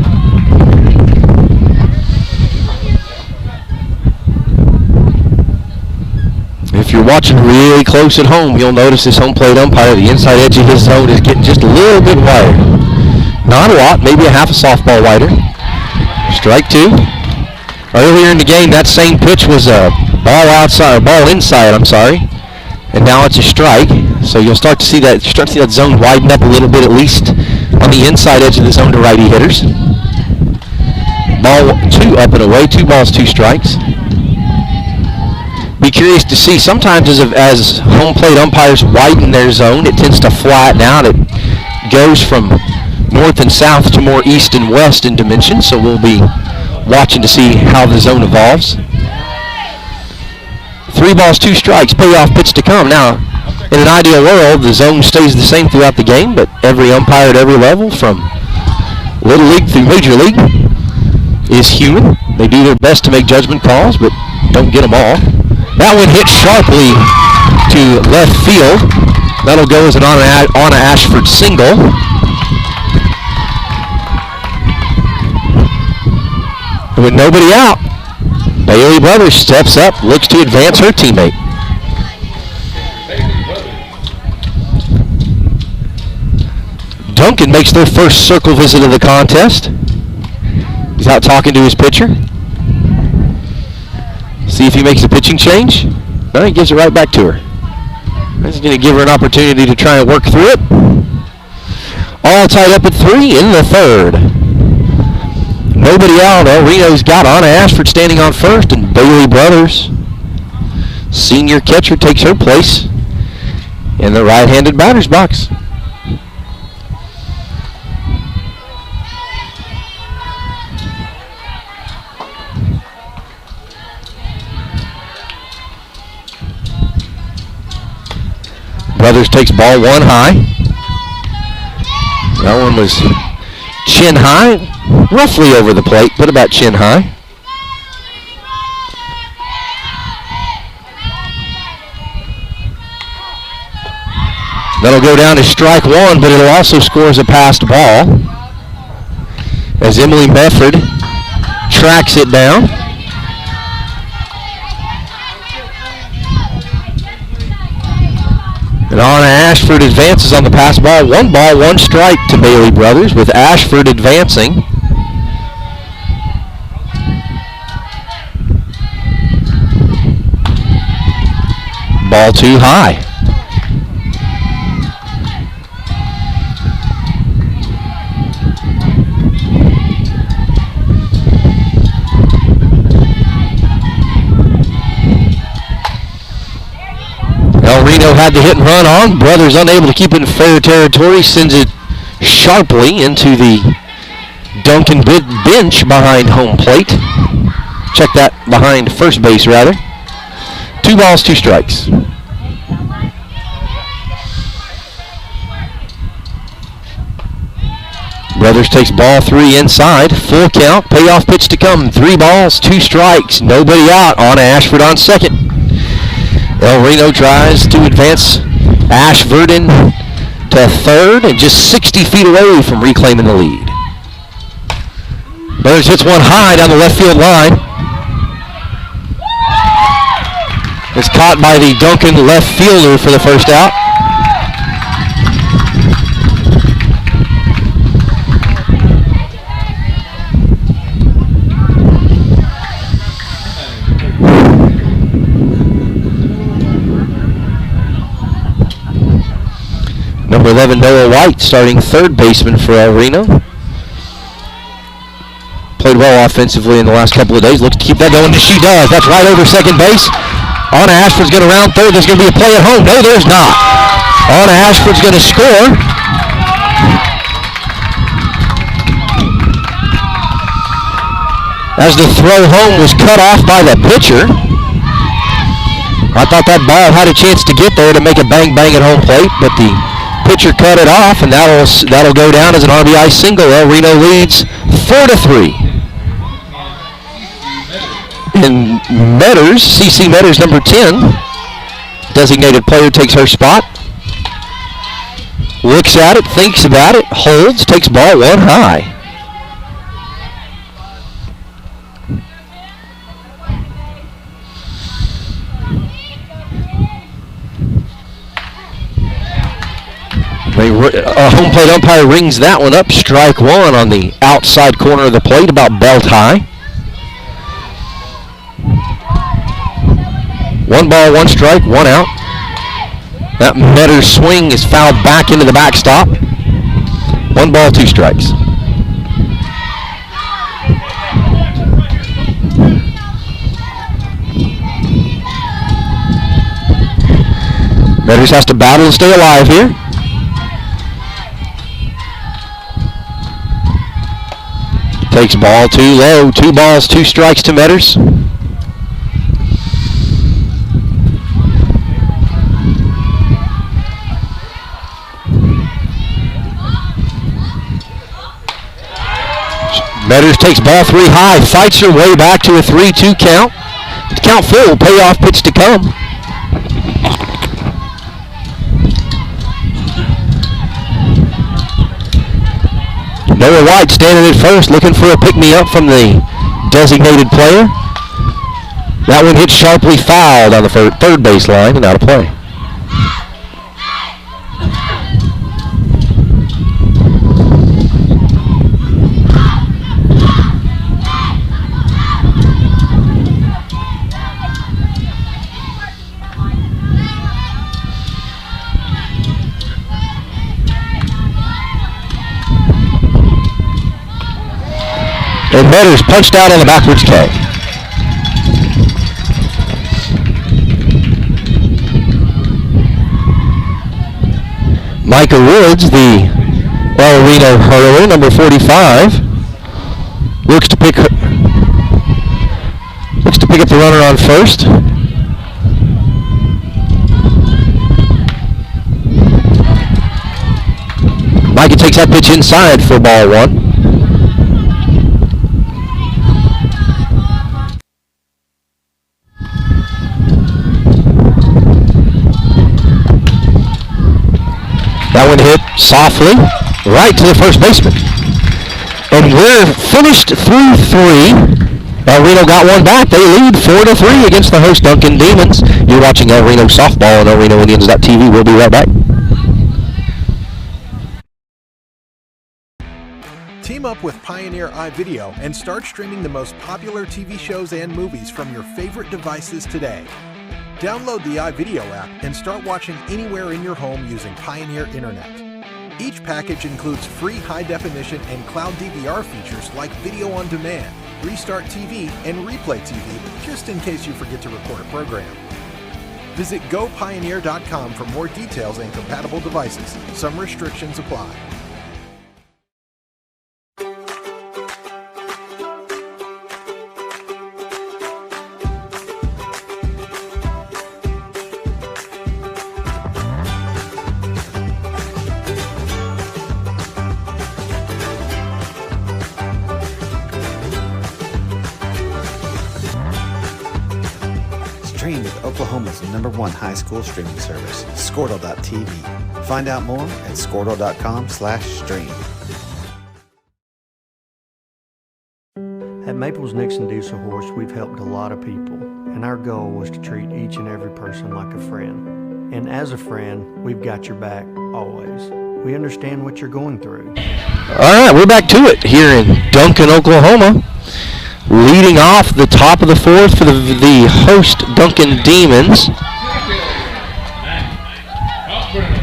If you're watching really close at home, you'll notice this home plate umpire, the inside edge of his zone is getting just a little bit wider. Not a lot, maybe a half a softball wider. Strike 2. Earlier in the game, that same pitch was Ball outside, ball inside, I'm sorry. And now it's a strike. So you'll start to see that zone widen up a little bit, at least on the inside edge of the zone to righty hitters. Ball 2 up and away, 2 balls, 2 strikes. Be curious to see, sometimes as home plate umpires widen their zone, it tends to flatten out. It goes from north and south to more east and west in dimension, so we'll be watching to see how the zone evolves. 3 balls, 2 strikes, payoff pitch to come. Now, in an ideal world, the zone stays the same throughout the game, but every umpire at every level, from Little League through Major League, is human. They do their best to make judgment calls, but don't get them all. That one hit sharply to left field. That'll go as an Anna Ashford single. And with nobody out, Bailey Brothers steps up, looks to advance her teammate. Duncan makes their first circle visit of the contest. He's out talking to his pitcher. See if he makes a pitching change. No, he gives it right back to her. He's going to give her an opportunity to try and work through it. All tied up at 3 in the third. Nobody out. Reno's got Anna Ashford standing on first, and Bailey Brothers, senior catcher, takes her place in the right-handed batter's box. Brothers takes ball 1 high. That one was chin high, roughly over the plate, but about chin high. That'll go down to strike 1, but it'll also score as a passed ball as Emily Mefford tracks it down. And Anna Ashford advances on the pass ball. 1 ball, 1 strike to Bailey Brothers, with Ashford advancing. Ball 2 high. Reno had the hit and run on. Brothers unable to keep it in fair territory. Sends it sharply into the Duncan bench behind home plate. Check that, behind first base rather. 2 balls, 2 strikes. Brothers takes ball 3 inside. Full count. Payoff pitch to come. 3 balls, 2 strikes. Nobody out. On Ashford on second. El Reno tries to advance Ashford to third and just 60 feet away from reclaiming the lead. Brothers hits one high down the left field line. It's caught by the Duncan left fielder for the first out. Number 11, Noah White, starting third baseman for El Reno. Played well offensively in the last couple of days. Looks to keep that going. She does. That's right over second base. Anna Ashford's going to round third. There's going to be a play at home. No, there's not. Anna Ashford's going to score. As the throw home was cut off by the pitcher. I thought that ball had a chance to get there to make a bang-bang at home plate, but the pitcher cut it off, and that'll go down as an RBI single. El Reno leads 4-3. And Metters, CC Metters, number 10, designated player, takes her spot. Looks at it, thinks about it, holds, takes ball 1 high. A home plate umpire rings that one up. Strike 1 on the outside corner of the plate, about belt high. 1 ball, 1 strike, 1 out. That Metters swing is fouled back into the backstop. 1 ball, 2 strikes. Metters has to battle and stay alive here. Takes ball too low. 2 balls, 2 strikes to Metters. Metters takes ball 3 high, fights her way back to a 3-2 count. Count full, payoff pitch to come. Noah White standing at first, looking for a pick-me-up from the designated player. That one hit sharply fouled on the third base line and out of play. And Metters punched out on the backwards K. Micah Woods, the Reno hurler, number 45, looks to pick up the runner on first. Micah takes that pitch inside for ball 1. That one hit softly right to the first baseman. And we're finished through 3. El Reno got one back. They lead 4-3 against the host Duncan Demons. You're watching El Reno softball on ElRenoIndians.tv. We'll be right back. Team up with Pioneer iVideo and start streaming the most popular TV shows and movies from your favorite devices today. Download the iVideo app and start watching anywhere in your home using Pioneer Internet. Each package includes free high-definition and cloud DVR features like Video on Demand, Restart TV, and Replay TV, just in case you forget to record a program. Visit GoPioneer.com for more details and compatible devices. Some restrictions apply. Stream with Oklahoma's #1 high school streaming service, Squirtle.tv. Find out more at Squirtle.com/stream. At Maples Nixon Diesel Horse, we've helped a lot of people, and our goal was to treat each and every person like a friend. And as a friend, we've got your back always. We understand what you're going through. All right, we're back to it here in Duncan, Oklahoma. Leading off the top of the 4th for the host Duncan Demons.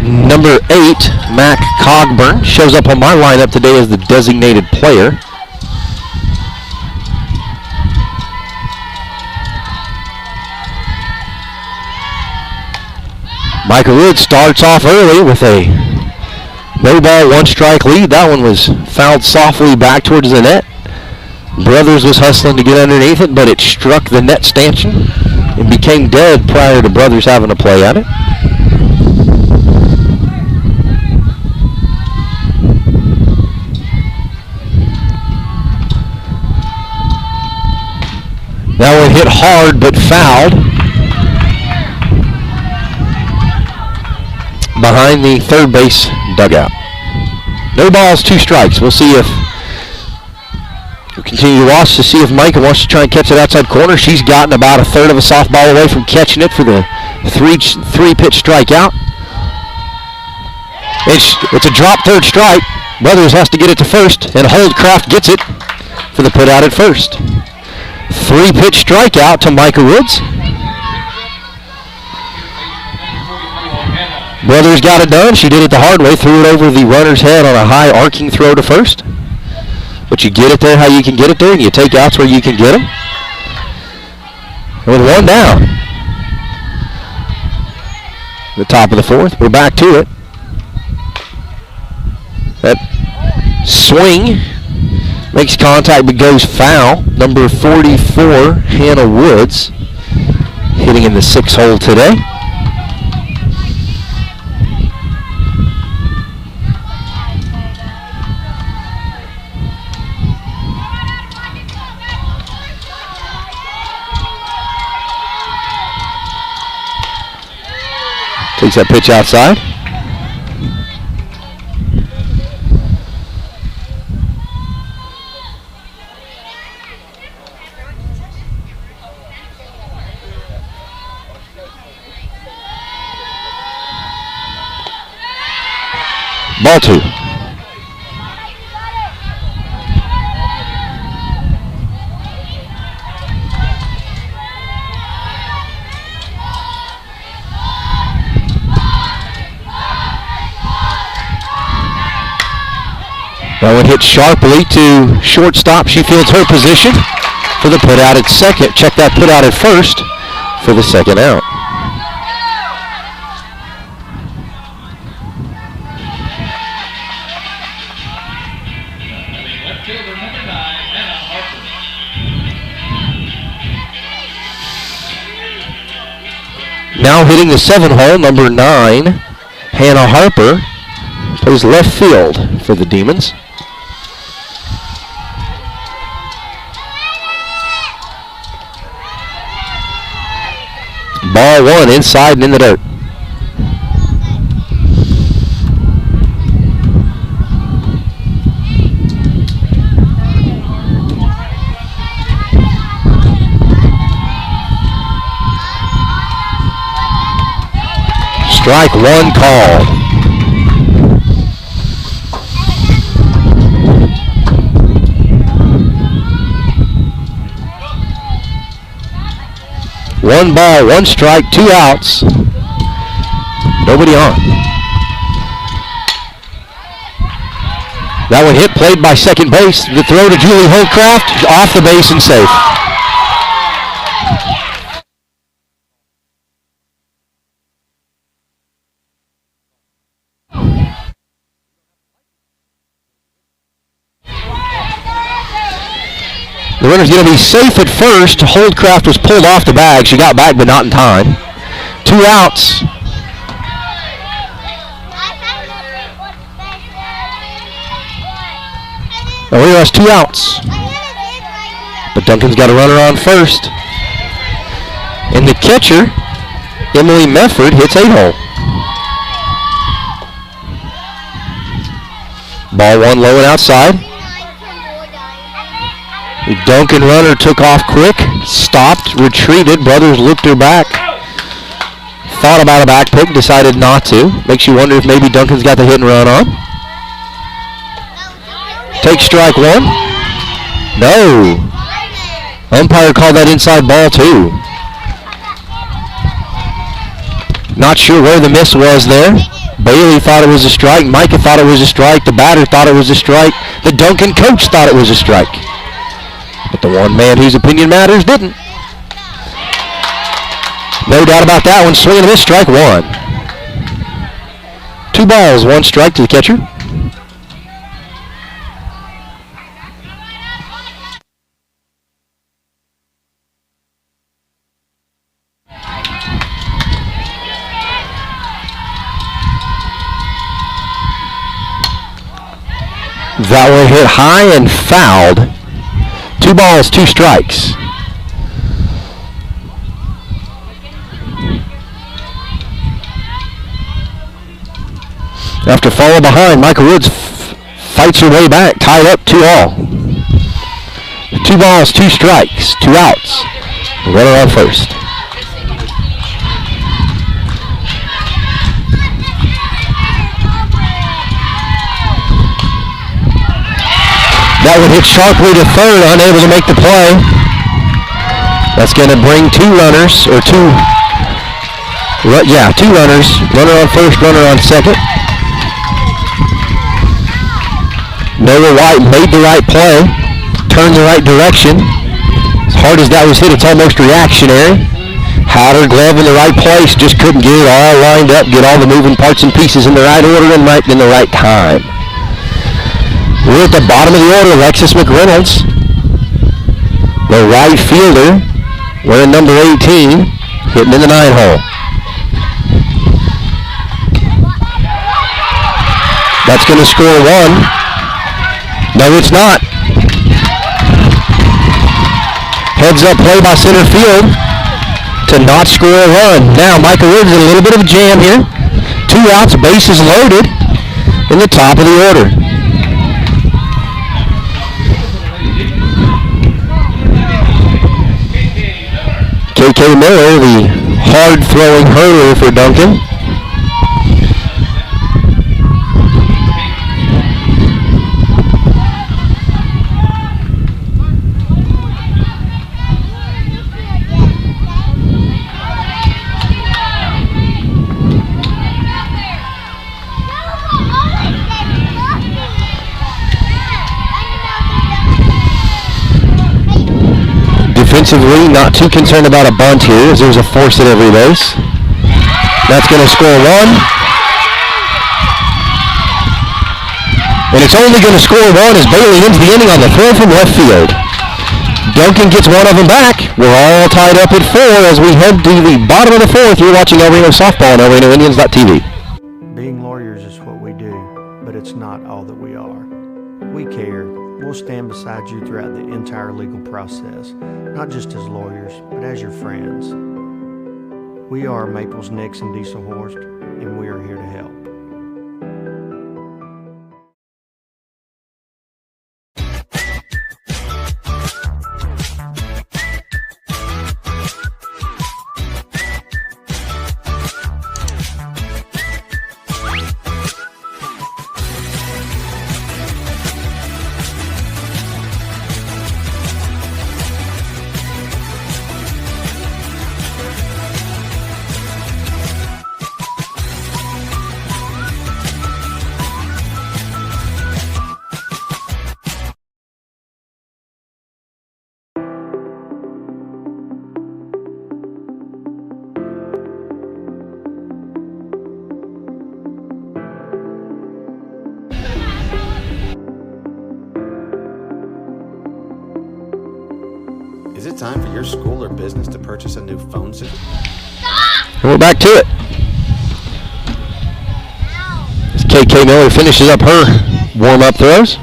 Number 8, Mac Cogburn, shows up on my lineup today as the designated player. Micah Wood starts off early with a no ball, 1 strike lead. That one was fouled softly back towards the net. Brothers was hustling to get underneath it, but it struck the net stanchion and became dead prior to Brothers having a play at it. That one hit hard but fouled behind the third base dugout. No balls, 2 strikes. We'll see if we'll continue to watch to see if Micah wants to try and catch it outside corner. She's gotten about a third of a softball away from catching it for the three-pitch strikeout. It's a drop third strike. Brothers has to get it to first, and Holdcraft gets it for the put out at first. 3-pitch strikeout to Micah Woods. Brothers got it done. She did it the hard way, threw it over the runner's head on a high arcing throw to first. But you get it there how you can get it there, and you take outs where you can get them. With one down. The top of the fourth. We're back to it. That swing makes contact but goes foul. Number 44, Hannah Woods, hitting in the 6th hole today. Takes that pitch outside. Ball 2. That one hit sharply to shortstop. She fields her position for the put out at second. Check that put out at first for the second out. Now hitting the 7th hole, number 9, Hannah Harper, plays left field for the Demons. Ball 1, inside and in the dirt. Strike 1 called. One ball, 1 strike, 2 outs. Nobody on. That one hit, played by second base. The throw to Julie Holtcraft, off the base and safe. The runner's going to be safe at first. Holdcraft was pulled off the bag. She got back, but not in time. 2 outs. Now here has 2 outs. But Duncan's got a runner on first. And the catcher, Emily Mefford, hits 8 hole. Ball 1 low and outside. The Duncan runner took off quick, stopped, retreated. Brothers looked her back. Thought about a back pick, decided not to. Makes you wonder if maybe Duncan's got the hit and run on. Take strike 1. No. Umpire called that inside ball 2. Not sure where the miss was there. Bailey thought it was a strike. Micah thought it was a strike. The batter thought it was a strike. The Duncan coach thought it was a strike. But the one man whose opinion matters didn't. No doubt about that one. Swing and a miss, strike 1. 2 balls, 1 strike to the catcher. That one hit high and fouled. 2 balls, 2 strikes. After falling behind, Michael Woods fights her way back, tied up 2-all. 2 balls, 2 strikes, 2 outs. The runner on first. That one hit sharply to third, unable to make the play. That's going to bring 2 runners, or 2 Yeah, 2 runners. Runner on first, runner on second. Noah White made the right play, turned the right direction. As hard as that was hit, it's almost reactionary. Had her glove in the right place, just couldn't get it all lined up, get all the moving parts and pieces in the right order and in the right time. We're at the bottom of the order, Alexis McReynolds, the right fielder, wearing number 18, hitting in the 9 hole. That's going to score 1. No, it's not. Heads up play by center field to not score a run. Now, Micah Rivers in a little bit of a jam here. 2 outs, bases loaded in the top of the order. KK Miller, the hard-throwing hurler for Duncan. Defensively, not too concerned about a bunt here, as there's a force at every base. That's going to score 1. And it's only going to score 1 as Bailey ends the inning on the throw from left field. Duncan gets one of them back. We're all tied up at 4 as we head to the bottom of the 4th. You're watching El Reno Softball on ElRenoIndians.tv. Being lawyers is what we do, but it's not all that we are. We care. We'll stand beside you throughout the entire legal process, not just as lawyers, but as your friends. We are Maples, Nix, and Diesel Horst, and we are here to help. Is it time for your school or business to purchase a new phone system? We're back to it. As KK Miller finishes up her warm-up throws.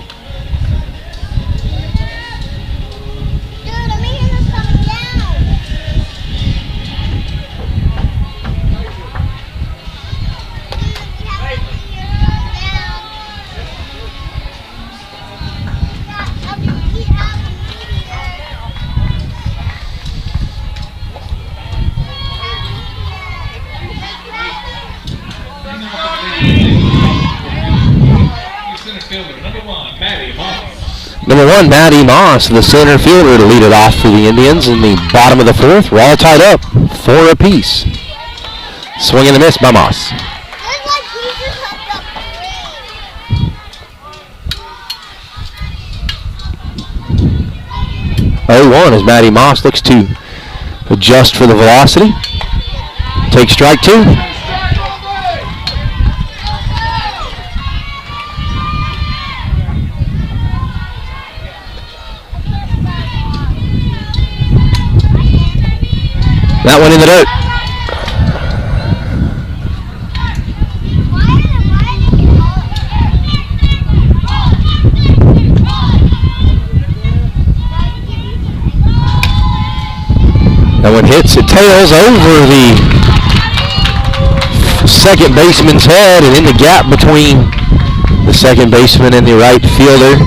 Number 1, Maddie Moss, the center fielder, to lead it off for the Indians in the bottom of the 4th. We're all tied up, 4 apiece. Swing and a miss by Moss. 0-1 as Maddie Moss looks to adjust for the velocity. Take strike 2. That one in the dirt. That one hits, it tails over the second baseman's head and in the gap between the second baseman and the right fielder.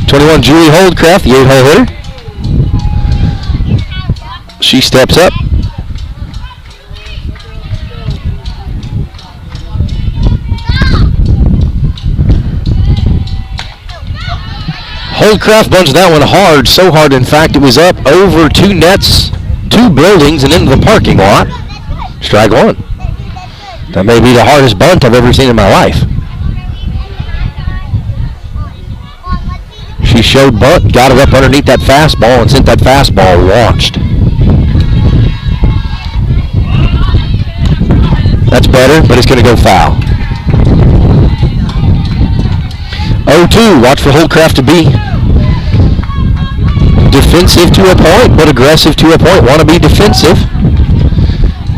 21, Julie Holdcraft, the 8-hole hitter. She steps up. Holdcraft bunches that one hard, so hard in fact it was up over 2 nets 2 buildings and into the parking lot. Strike 1. That may be the hardest bunt I've ever seen in my life. She showed bunt, got it up underneath that fastball, and sent that fastball launched. That's better, but it's going to go foul. 0-2. Watch for Holdcraft to be defensive to a point, but aggressive to a point. Want to be defensive.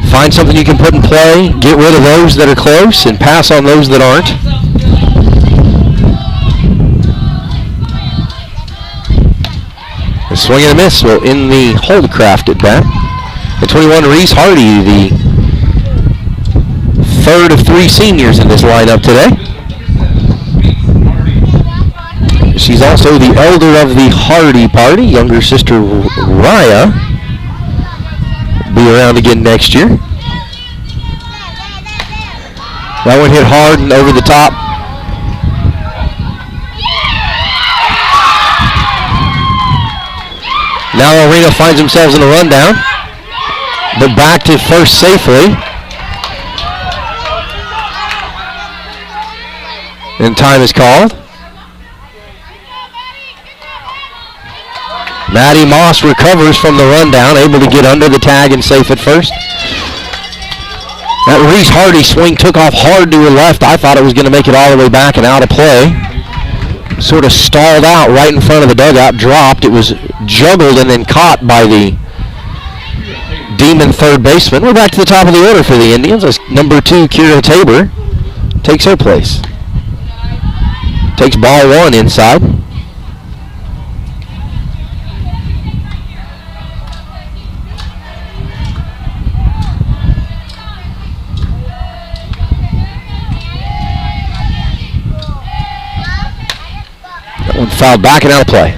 Find something you can put in play. Get rid of those that are close and pass on those that aren't. A swing and a miss will end the Holdcraft at bat. The 21, Reese Hardy, the third of 3 seniors in this lineup today. She's also the elder of the Hardy party. Younger sister Raya will be around again next year. That one hit hard and over the top. Now Reno finds themselves in a rundown, but back to first safely. And time is called. Maddie Moss recovers from the rundown, able to get under the tag and safe at first. That Reese Hardy swing took off hard to her left. I thought it was going to make it all the way back and out of play. Sort of stalled out right in front of the dugout, dropped. It was juggled and then caught by the Demon third baseman. We're back to the top of the order for the Indians as number 2, Kira Tabor, takes her place. Takes ball 1 inside. That one fouled back and out of play.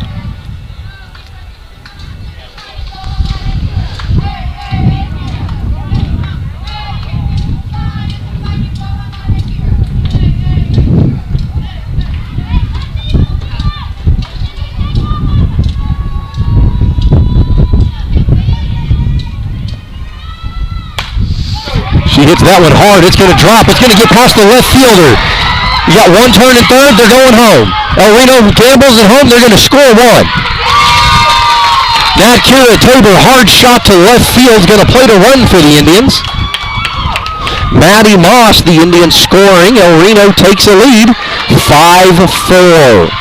She hits that one hard. It's going to drop. It's going to get past the left fielder. You got one turn and third. They're going home. El Reno gambles at home. They're going to score 1. Now Kira Tabor, hard shot to left field, is going to play to run for the Indians. Maddie Moss, the Indians scoring. El Reno takes a lead, 5-4.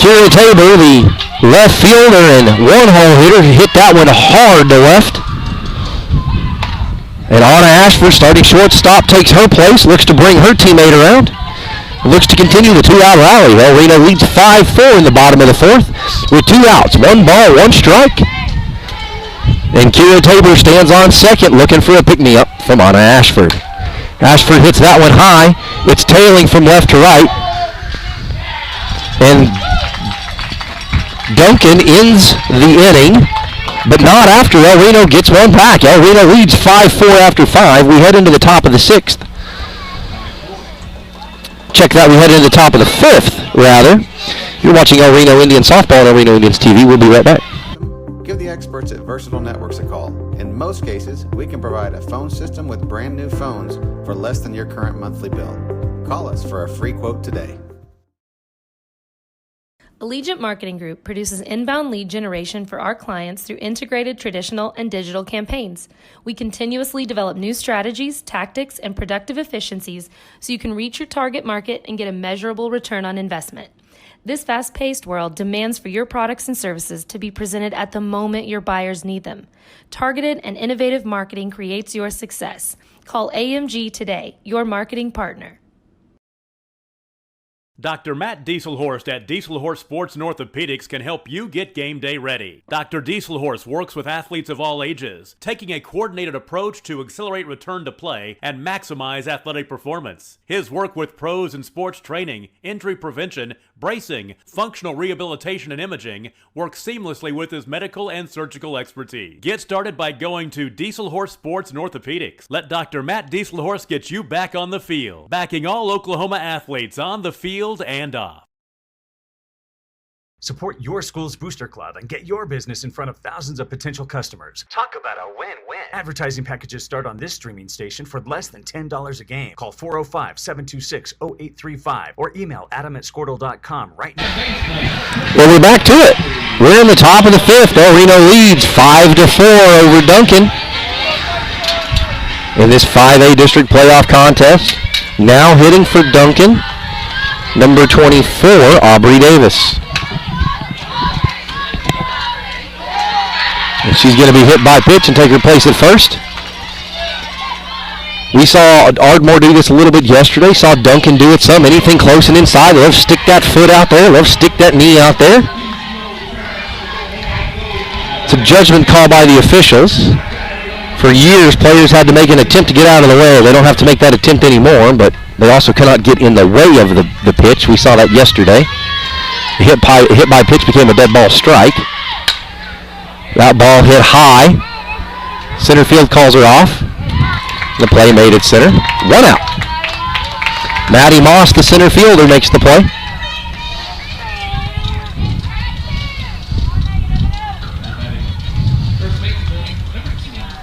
Kira Tabor, the left fielder and one-hole hitter, hit that one hard to left. And Anna Ashford, starting shortstop, takes her place, looks to bring her teammate around. Looks to continue the 2-out rally. El Reno leads 5-4 in the bottom of the 4th with 2 outs, 1 ball, 1 strike. And Kira Tabor stands on second, looking for a pick-me-up from Anna Ashford. Ashford hits that one high. It's tailing from left to right. And Duncan ends the inning, but not after El Reno gets one back. El Reno leads 5-4 after 5. We head into the top of the 6th. Check that, we head into the top of the 5th, rather. You're watching El Reno Indians Softball on El Reno Indians TV. We'll be right back. Give the experts at Versatile Networks a call. In most cases, we can provide a phone system with brand new phones for less than your current monthly bill. Call us for a free quote today. Allegiant Marketing Group produces inbound lead generation for our clients through integrated traditional and digital campaigns. We continuously develop new strategies, tactics, and productive efficiencies so you can reach your target market and get a measurable return on investment. This fast-paced world demands for your products and services to be presented at the moment your buyers need them. Targeted and innovative marketing creates your success. Call AMG today, your marketing partner. Dr. Matt Dieselhorst at Dieselhorst Sports and Orthopedics can help you get game day ready. Dr. Dieselhorst works with athletes of all ages, taking a coordinated approach to accelerate return to play and maximize athletic performance. His work with pros in sports training, injury prevention, bracing, functional rehabilitation, and imaging works seamlessly with his medical and surgical expertise. Get started by going to Dieselhorst Sports and Orthopedics. Let Dr. Matt Dieselhorst get you back on the field, backing all Oklahoma athletes on the field and off. Support your school's booster club and get your business in front of thousands of potential customers. Talk about a win-win. Advertising packages start on this streaming station for less than $10 a game. Call 405-726-0835 or email adam@squirtle.com right now. Well, we're back to it. We're in the top of the fifth. Reno leads 5-4 over Duncan in this 5A district playoff contest. Now hitting for Duncan, number 24, Aubrey Davis. And she's going to be hit by pitch and take her place at first. We saw Ardmore do this a little bit yesterday. Saw Duncan do it some. Anything close and inside. Love stick that foot out there. Love stick that knee out there. It's a judgment call by the officials. For years, players had to make an attempt to get out of the way. They don't have to make that attempt anymore, but they also cannot get in the way of the pitch. We saw that yesterday. Hit by pitch became a dead ball strike. That ball hit high. Center field calls her off. The play made at center. 1 out. Maddie Moss, the center fielder, makes the play.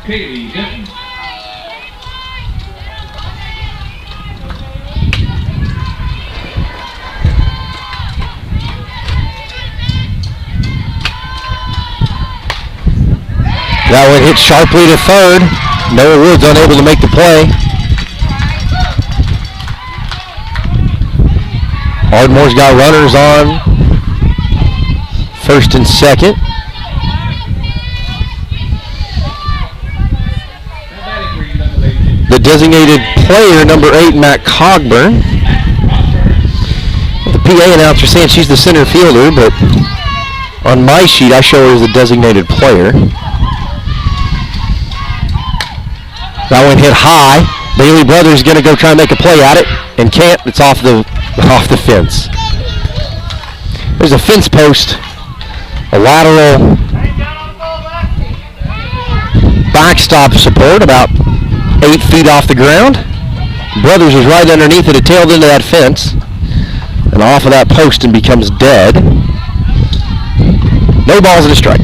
Katie Denton. That one hit sharply to third. Noah Woods unable to make the play. Ardmore's got runners on first and second. The designated player, number 8, Matt Cogburn. The PA announcer saying she's the center fielder, but on my sheet I show her as the designated player. That one hit high. Bailey Brothers going to go try and make a play at it, and can't. It's off the fence. There's a fence post, a lateral backstop support about 8 feet off the ground. Brothers is right underneath it. It tailed into that fence and off of that post and becomes dead. No balls and a strike.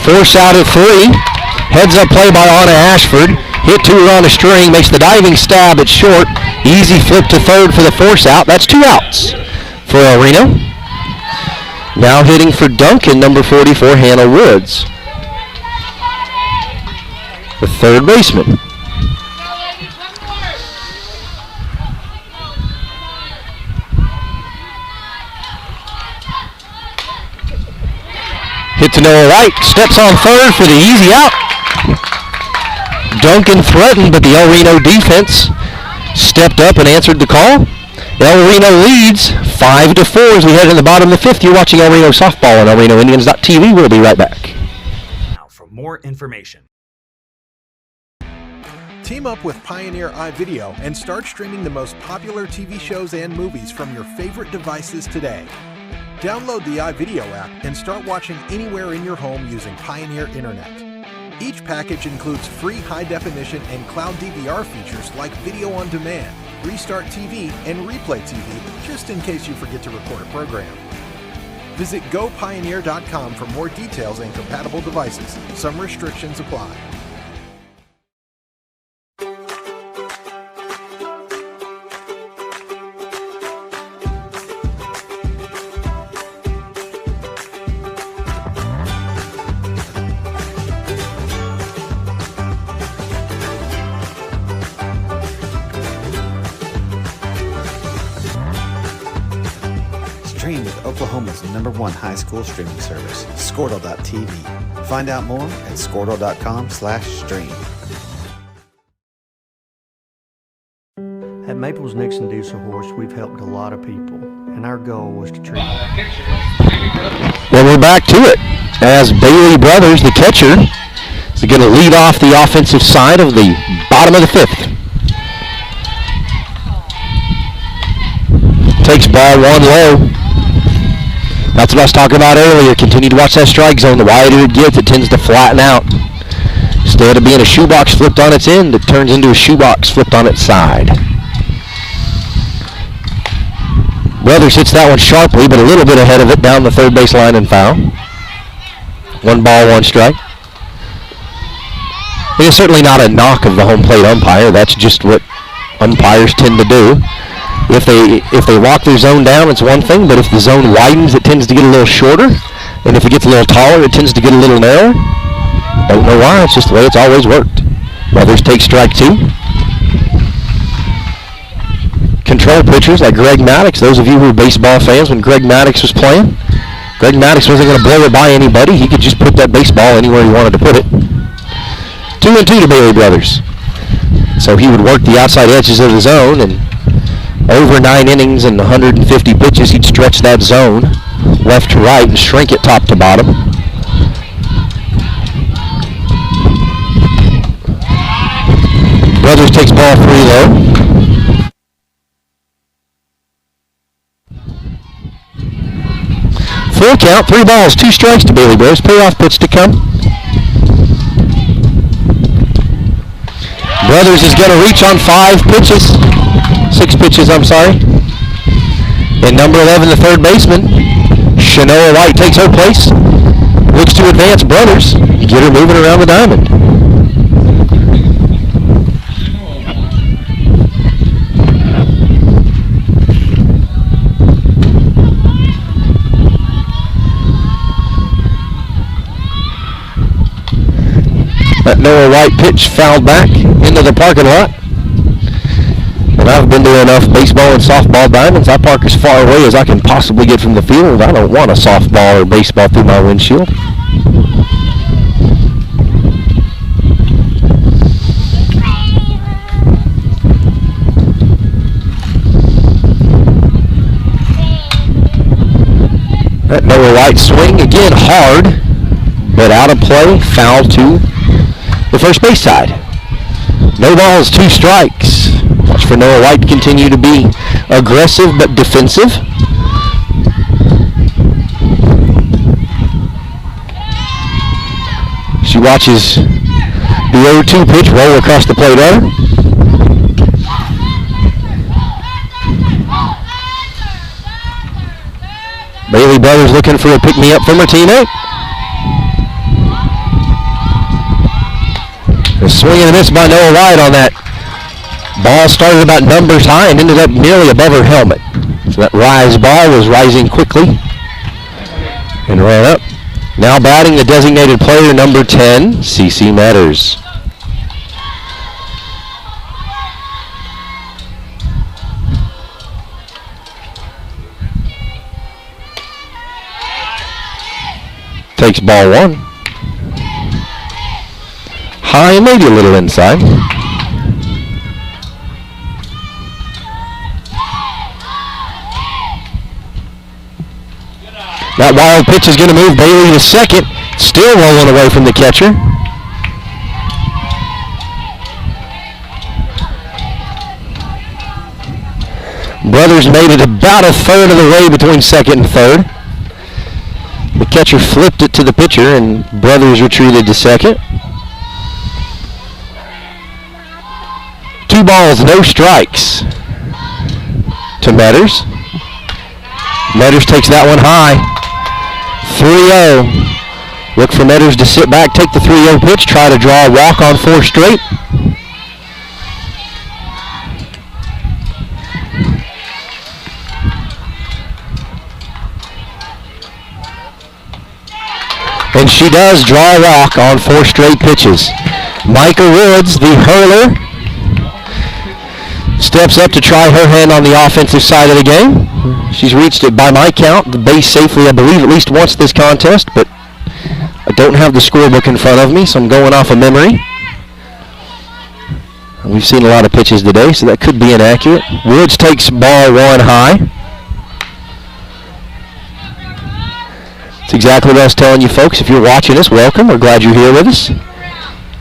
Force out at 3. Heads up play by Anna Ashford. Hit to her on a string. Makes the diving stab at short. Easy flip to third for the force out. That's 2 outs for Reno. Now hitting for Duncan, number 44, Hannah Woods, the third baseman. Hit to Noah White, steps on third for the easy out. Duncan threatened, but the El Reno defense stepped up and answered the call. El Reno leads 5-4 as we head in the bottom of the fifth. You're watching El Reno softball on ElRenoIndians.tv. We'll be right back. Now for more information. Team up with Pioneer iVideo and start streaming the most popular TV shows and movies from your favorite devices today. Download the iVideo app and start watching anywhere in your home using Pioneer Internet. Each package includes free high-definition and cloud DVR features like video on demand, Restart TV, and Replay TV, just in case you forget to record a program. Visit gopioneer.com for more details and compatible devices. Some restrictions apply. Stream with Oklahoma's #1 high school streaming service, Squirtle.tv. Find out more at Squirtle.com/stream. At Maples Nixon Diesel Horse, we've helped a lot of people, and our goal was to treat Well, we're back to it as Bailey Brothers, the catcher, is going to lead off the offensive side of the bottom of the fifth. Takes ball 1 low. That's what I was talking about earlier. Continue to watch that strike zone. The wider it gets, it tends to flatten out. Instead of being a shoebox flipped on its end, it turns into a shoebox flipped on its side. Brothers hits that one sharply, but a little bit ahead of it down the third base line and foul. 1 ball, 1 strike. It is certainly not a knock of the home plate umpire. That's just what umpires tend to do. If they lock their zone down, it's one thing, but if the zone widens, it tends to get a little shorter. And if it gets a little taller, it tends to get a little narrower. Don't know why, it's just the way it's always worked. Brothers take strike 2. Control pitchers like Greg Maddox, those of you who were baseball fans when Greg Maddox was playing, Greg Maddox wasn't going to blow it by anybody. He could just put that baseball anywhere he wanted to put it. 2-2 to Bailey Brothers. So he would work the outside edges of the zone, and over 9 innings and 150 pitches, he'd stretch that zone left to right and shrink it top to bottom. Brothers takes ball 3 low. Full count, 3 balls, 2 strikes to Bailey Brothers. Payoff pitch to come. Brothers is going to reach on 5 pitches. 6 pitches, I'm sorry. And number 11, the third baseman, Shanoa White, takes her place. Looks to advance Brothers. Get her moving around the diamond. That Noah White pitch fouled back into the parking lot. And I've been to enough baseball and softball diamonds. I park as far away as I can possibly get from the field. I don't want a softball or baseball through my windshield. That Noah White swing, again hard, but out of play, foul to the first base side. No balls, 2 strikes. Watch for Noah White to continue to be aggressive but defensive. She watches the 0-2 pitch roll across the plate at her. Bailey Brothers looking for a pick-me-up from her teammate. A swing and a miss by Noah White on that. Ball started about numbers high and ended up nearly above her helmet. So that rise ball was rising quickly and ran up. Now batting the designated player number 10, CC Matters. Takes ball 1. High and maybe a little inside. That wild pitch is going to move Bailey to second. Still rolling away from the catcher. Brothers made it about a third of the way between second and third. The catcher flipped it to the pitcher, and Brothers retreated to second. 2 balls, no strikes to Metters. Metters takes that one high. 3-0. Look for Metters to sit back, take the 3-0 pitch, try to draw a walk on 4 straight. And she does draw a walk on 4 straight pitches. Micah Woods, the hurler, steps up to try her hand on the offensive side of the game. She's reached it, by my count, the base safely, I believe, at least once this contest, but I don't have the scorebook in front of me, so I'm going off of memory. We've seen a lot of pitches today, so that could be inaccurate. Woods takes ball 1 high. That's exactly what I was telling you folks. If you're watching us, welcome. We're glad you're here with us.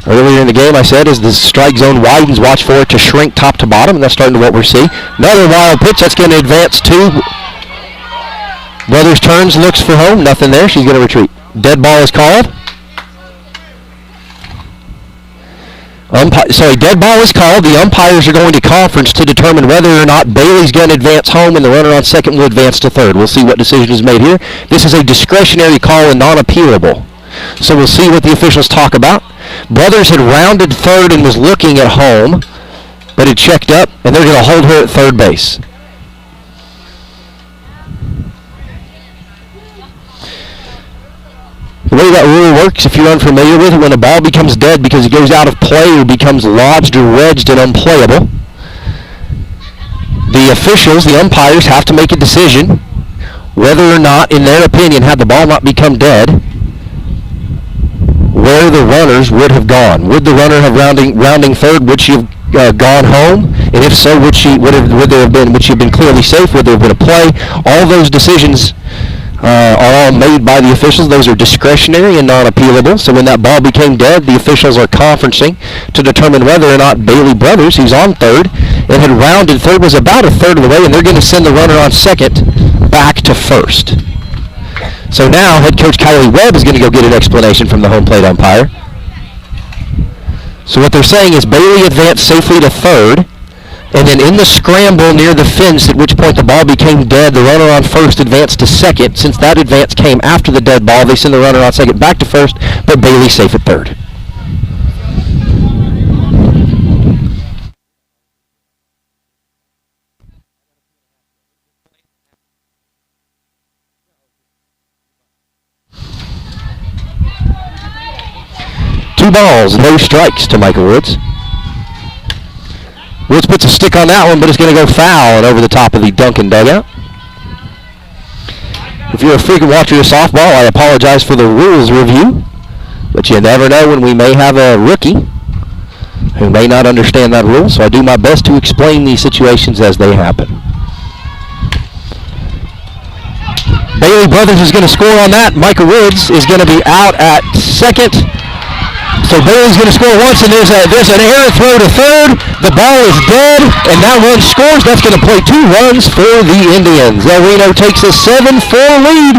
Earlier in the game, I said, as the strike zone widens, watch for it to shrink top to bottom, and that's starting to what we're seeing. Another wild pitch. That's going to advance 2. Brothers turns, looks for home. Nothing there. She's going to retreat. Dead ball is called. So a dead ball is called. The umpires are going to conference to determine whether or not Bailey's going to advance home and the runner on second will advance to third. We'll see what decision is made here. This is a discretionary call and non-appealable. So we'll see what the officials talk about. Brothers had rounded third and was looking at home, but had checked up, and they're going to hold her at third base. The way that rule works, if you're unfamiliar with it, when a ball becomes dead because it goes out of play or becomes lodged or wedged and unplayable, the officials, the umpires, have to make a decision whether or not, in their opinion, had the ball not become dead, where the runners would have gone. Would the runner have rounding third? Would she have gone home? And if so, would she have been clearly safe? Would there have been a play? All those decisions are all made by the officials. Those are discretionary and non-appealable. So when that ball became dead, the officials are conferencing to determine whether or not Bailey Brothers, who's on third and had rounded third, was about a third of the way, and they're going to send the runner on second back to first. So now head coach Kylie Webb is going to go get an explanation from the home plate umpire. So what they're saying is Bailey advanced safely to third, and then in the scramble near the fence, at which point the ball became dead, the runner on first advanced to second. Since that advance came after the dead ball, they send the runner on second back to first, but Bailey's safe at third. Two balls, no strikes to Michael Woods. Woods puts a stick on that one, but it's going to go foul and over the top of the Duncan dugout. If you're a frequent watcher of softball, I apologize for the rules review, but you never know when we may have a rookie who may not understand that rule, so I do my best to explain these situations as they happen. Bailey Brothers is going to score on that. Michael Woods is going to be out at second. So Bailey's going to score once, and there's an error throw to third. The ball is dead, and that run scores. That's going to play 2 runs for the Indians. El Reno takes a 7-4 lead.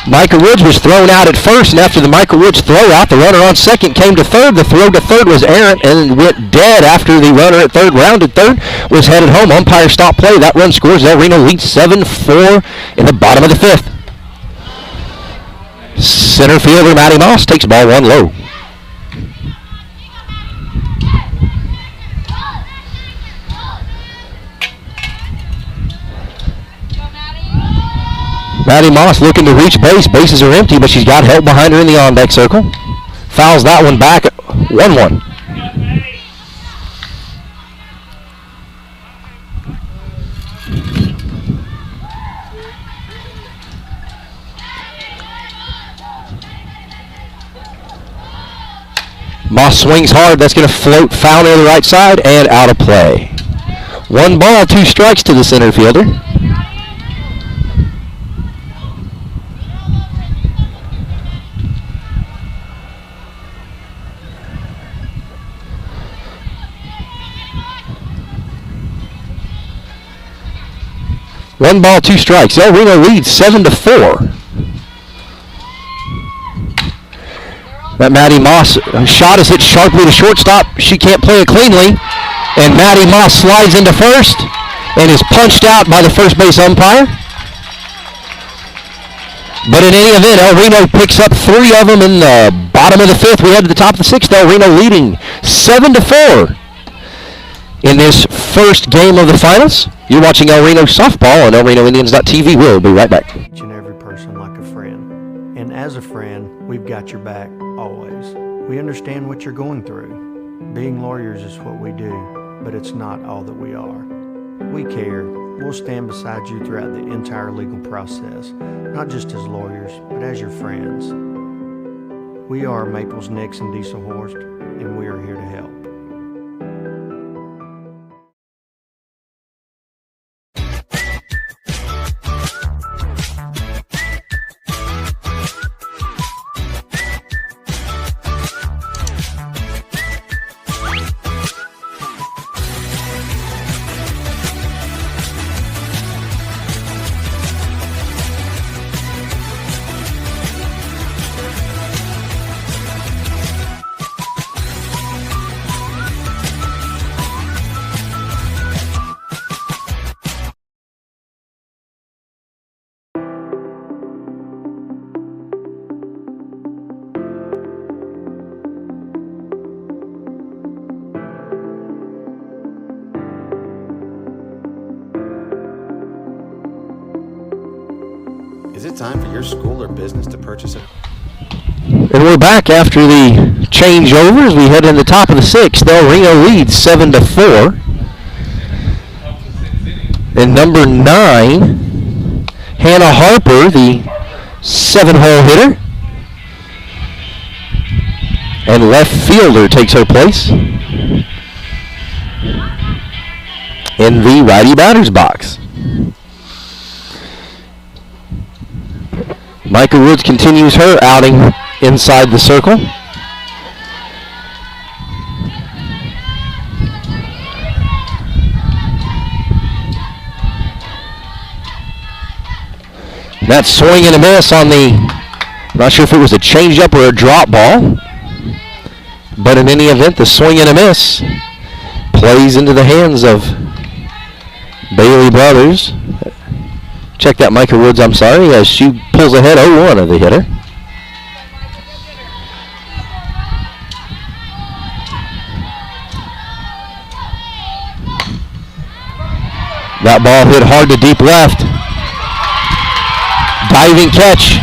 Michael Woods was thrown out at first, and after the Michael Woods throw out, the runner on second came to third. The throw to third was errant and went dead after the runner at third, rounded third, was headed home. Umpire stopped play. That run scores. El Reno leads 7-4 in the bottom of the fifth. Center fielder Matty Moss takes ball 1 low. Matty Moss looking to reach base. Bases are empty, but she's got help behind her in the on-deck circle. Fouls that one back at 1-1. Moss swings hard. That's going to float foul near the right side and out of play. 1 ball, 2 strikes to the center fielder. One ball, 2 strikes. El Reno leads 7-4. That Matty Moss shot is hit sharply to shortstop. She can't play it cleanly. And Matty Moss slides into first and is punched out by the first base umpire. But in any event, El Reno picks up 3 of them in the bottom of the 5th. We head to the top of the 6th. El Reno leading 7-4 in this first game of the finals. You're watching El Reno softball on ElRenoIndians.tv. We'll be right back. Each and every person like a friend. And as a friend, we've got your back always. We understand what you're going through. Being lawyers is what we do, but it's not all that we are. We care. We'll stand beside you throughout the entire legal process, not just as lawyers, but as your friends. We are Maples, Nix, and Diesel Horst, and we are here to help. it time for your school or business to purchase it? And we're back after the changeover as we head in the top of the sixth. Reno leads 7-4. And number 9, Hannah Harper, the 7-hole hitter. And left fielder takes her place in the righty batter's box. Micah Woods continues her outing inside the circle. That swing and a miss on the, not sure if it was a changeup or a drop ball, but in any event, the swing and a miss plays into the hands of Bailey Brothers. Check that, Micah Woods, I'm sorry, as she pulls ahead 0-1 of the hitter. That ball hit hard to deep left. Diving catch.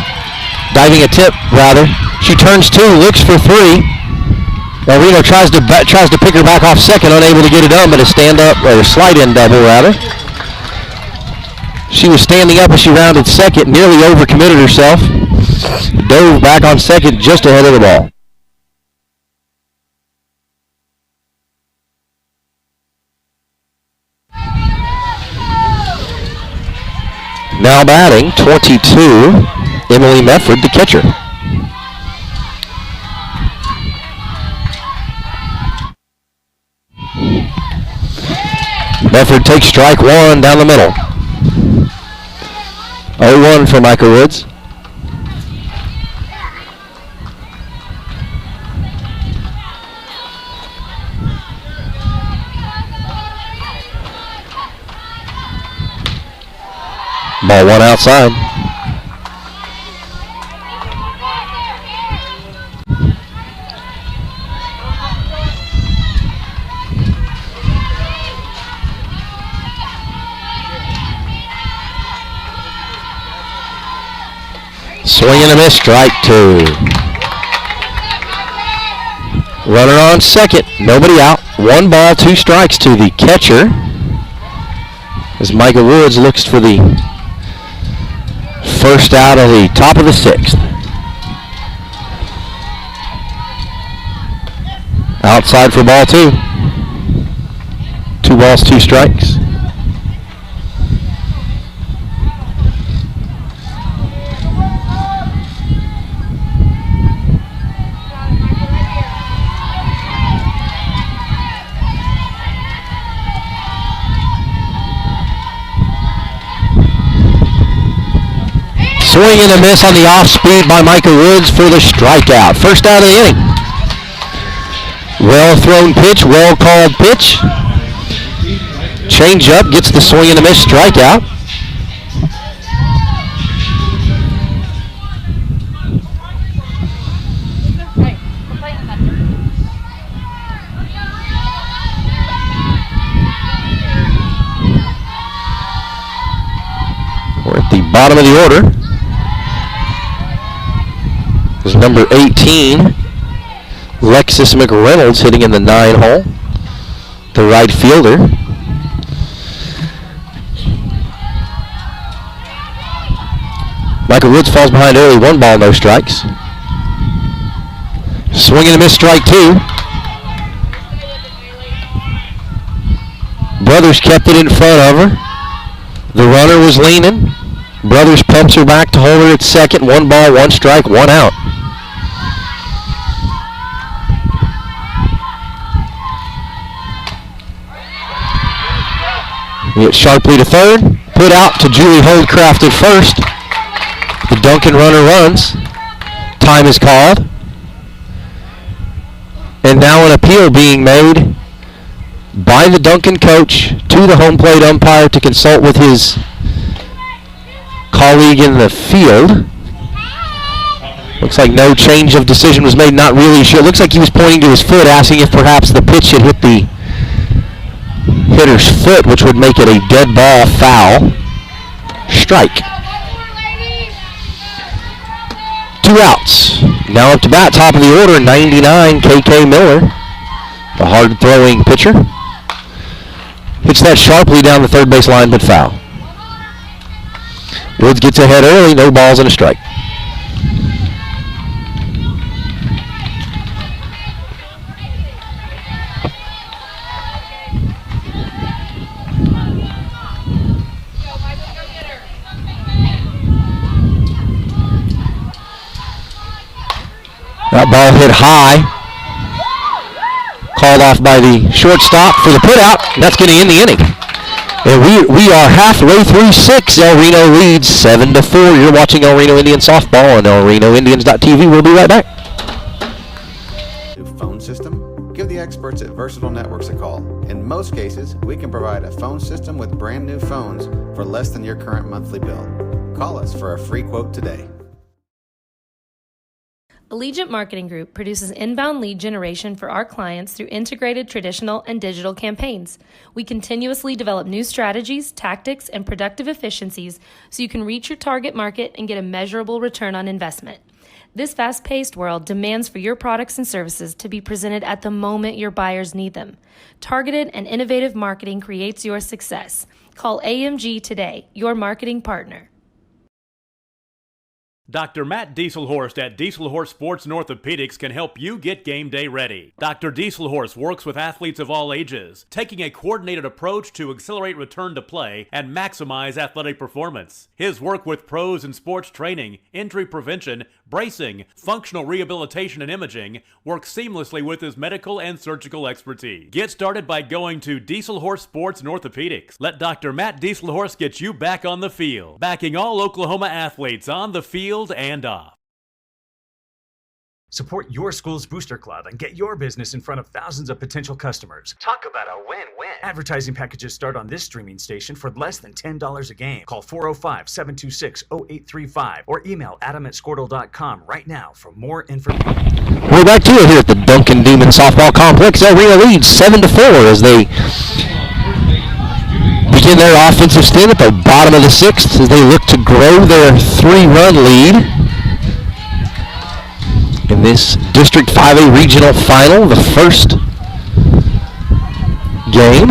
Diving attempt, rather. She turns 2, looks for 3. Now Reno tries to pick her back off second, unable to get it done, but a stand-up, or a slide-in double, rather. She was standing up as she rounded second, nearly overcommitted herself. Dove back on second just ahead of the ball. Now batting, 22, Emily Mefford, the catcher. Mefford takes strike 1 down the middle. 0-1 for Micah Woods. Ball 1 outside. Swing and a miss, strike 2. Runner on second, nobody out. 1 ball, 2 strikes to the catcher as Micah Woods looks for the first out of the top of the 6th. Outside for ball 2. 2 balls, 2 strikes. Swing and a miss on the off speed by Micah Woods for the strikeout. First out of the inning. Well thrown pitch, well called pitch. Change up, gets the swing and a miss, strikeout. We're at the bottom of the order. Is number 18, Lexus McReynolds, hitting in the 9 hole, the right fielder. Micah Woods falls behind early, 1 ball, no strikes. Swing and a miss, strike 2. Brothers kept it in front of her. The runner was leaning. Brothers pumps her back to hold her at second. 1 ball, 1 strike, 1 out. Hit sharply to third. Put out to Julie Holdcraft at first. The Duncan runner runs. Time is called. And now an appeal being made by the Duncan coach to the home plate umpire to consult with his colleague in the field. Looks like no change of decision was made. Not really sure. Looks like he was pointing to his foot, asking if perhaps the pitch had hit the hitter's foot, which would make it a dead ball, foul, strike. 2 outs. Now up to bat, top of the order, 99, KK Miller, the hard-throwing pitcher. Hits that sharply down the third base line, but foul. Woods gets ahead early, no balls and a strike. That ball hit high. Called off by the shortstop for the putout. That's going to end the inning. And we are halfway through 6. El Reno leads 7-4. You're watching El Reno Indian softball on ElRenoIndians.tv. We'll be right back. New phone system? Give the experts at Versatile Networks a call. In most cases, we can provide a phone system with brand new phones for less than your current monthly bill. Call us for a free quote today. Allegiant Marketing Group produces inbound lead generation for our clients through integrated traditional and digital campaigns. We continuously develop new strategies, tactics, and productive efficiencies so you can reach your target market and get a measurable return on investment. This fast-paced world demands for your products and services to be presented at the moment your buyers need them. Targeted and innovative marketing creates your success. Call AMG today, your marketing partner. Dr. Matt Dieselhorst at Dieselhorst Sports and Orthopedics can help you get game day ready. Dr. Dieselhorst works with athletes of all ages, taking a coordinated approach to accelerate return to play and maximize athletic performance. His work with pros in sports training, injury prevention, bracing, functional rehabilitation, and imaging works seamlessly with his medical and surgical expertise. Get started by going to Dieselhorst Sports and Orthopedics. Let Dr. Matt Dieselhorst get you back on the field, backing all Oklahoma athletes on the field and off. Support your school's booster club and get your business in front of thousands of potential customers. Talk about a win-win. Advertising packages start on this streaming station for less than $10 a game. Call 405-726-0835 or email adam@squirtle.com right now for more information. We're back to it here at the Duncan Demon Softball Complex. El Reno leads 7-4 as they begin their offensive stint at the bottom of the 6th as they look to grow their 3-run lead in this District 5A Regional Final, the first game.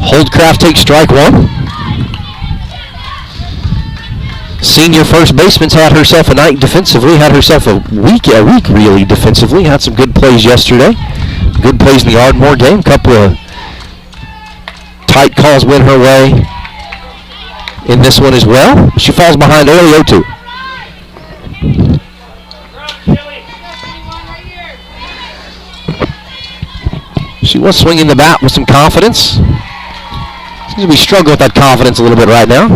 Holdcraft takes strike 1. Senior first baseman's had herself a night defensively, had herself a week really defensively. Had some good plays yesterday. Good plays in the Ardmore game. Couple of tight calls went her way in this one as well. She falls behind early 0-2. She was swinging the bat with some confidence. Seems to be struggling with that confidence a little bit right now.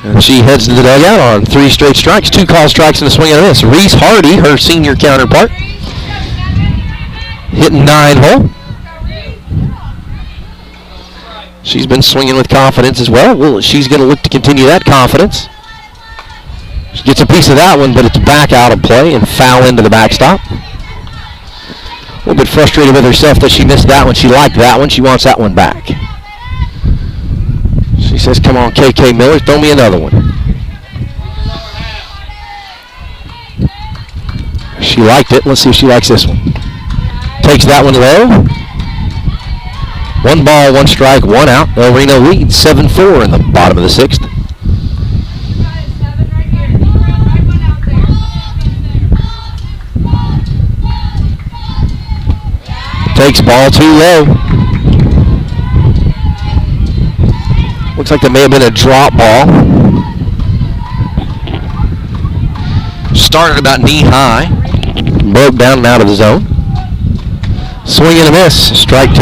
And she heads to the dugout on 3 straight strikes, 2 called strikes and a swing and a miss. Reese Hardy, her senior counterpart, hitting 9-hole. She's been swinging with confidence as well. Well, she's going to look to continue that confidence. She gets a piece of that one, but it's back out of play and foul into the backstop. A little bit frustrated with herself that she missed that one. She liked that one. She wants that one back. She says, come on, KK Miller, throw me another one. She liked it. Let's see if she likes this one. Takes that one low. 1 ball, 1 strike, 1 out. El Reno leads 7-4 in the bottom of the 6th. Takes ball too low. Looks like there may have been a drop ball. Started about knee high. Broke down and out of the zone. Swing and a miss. Strike 2.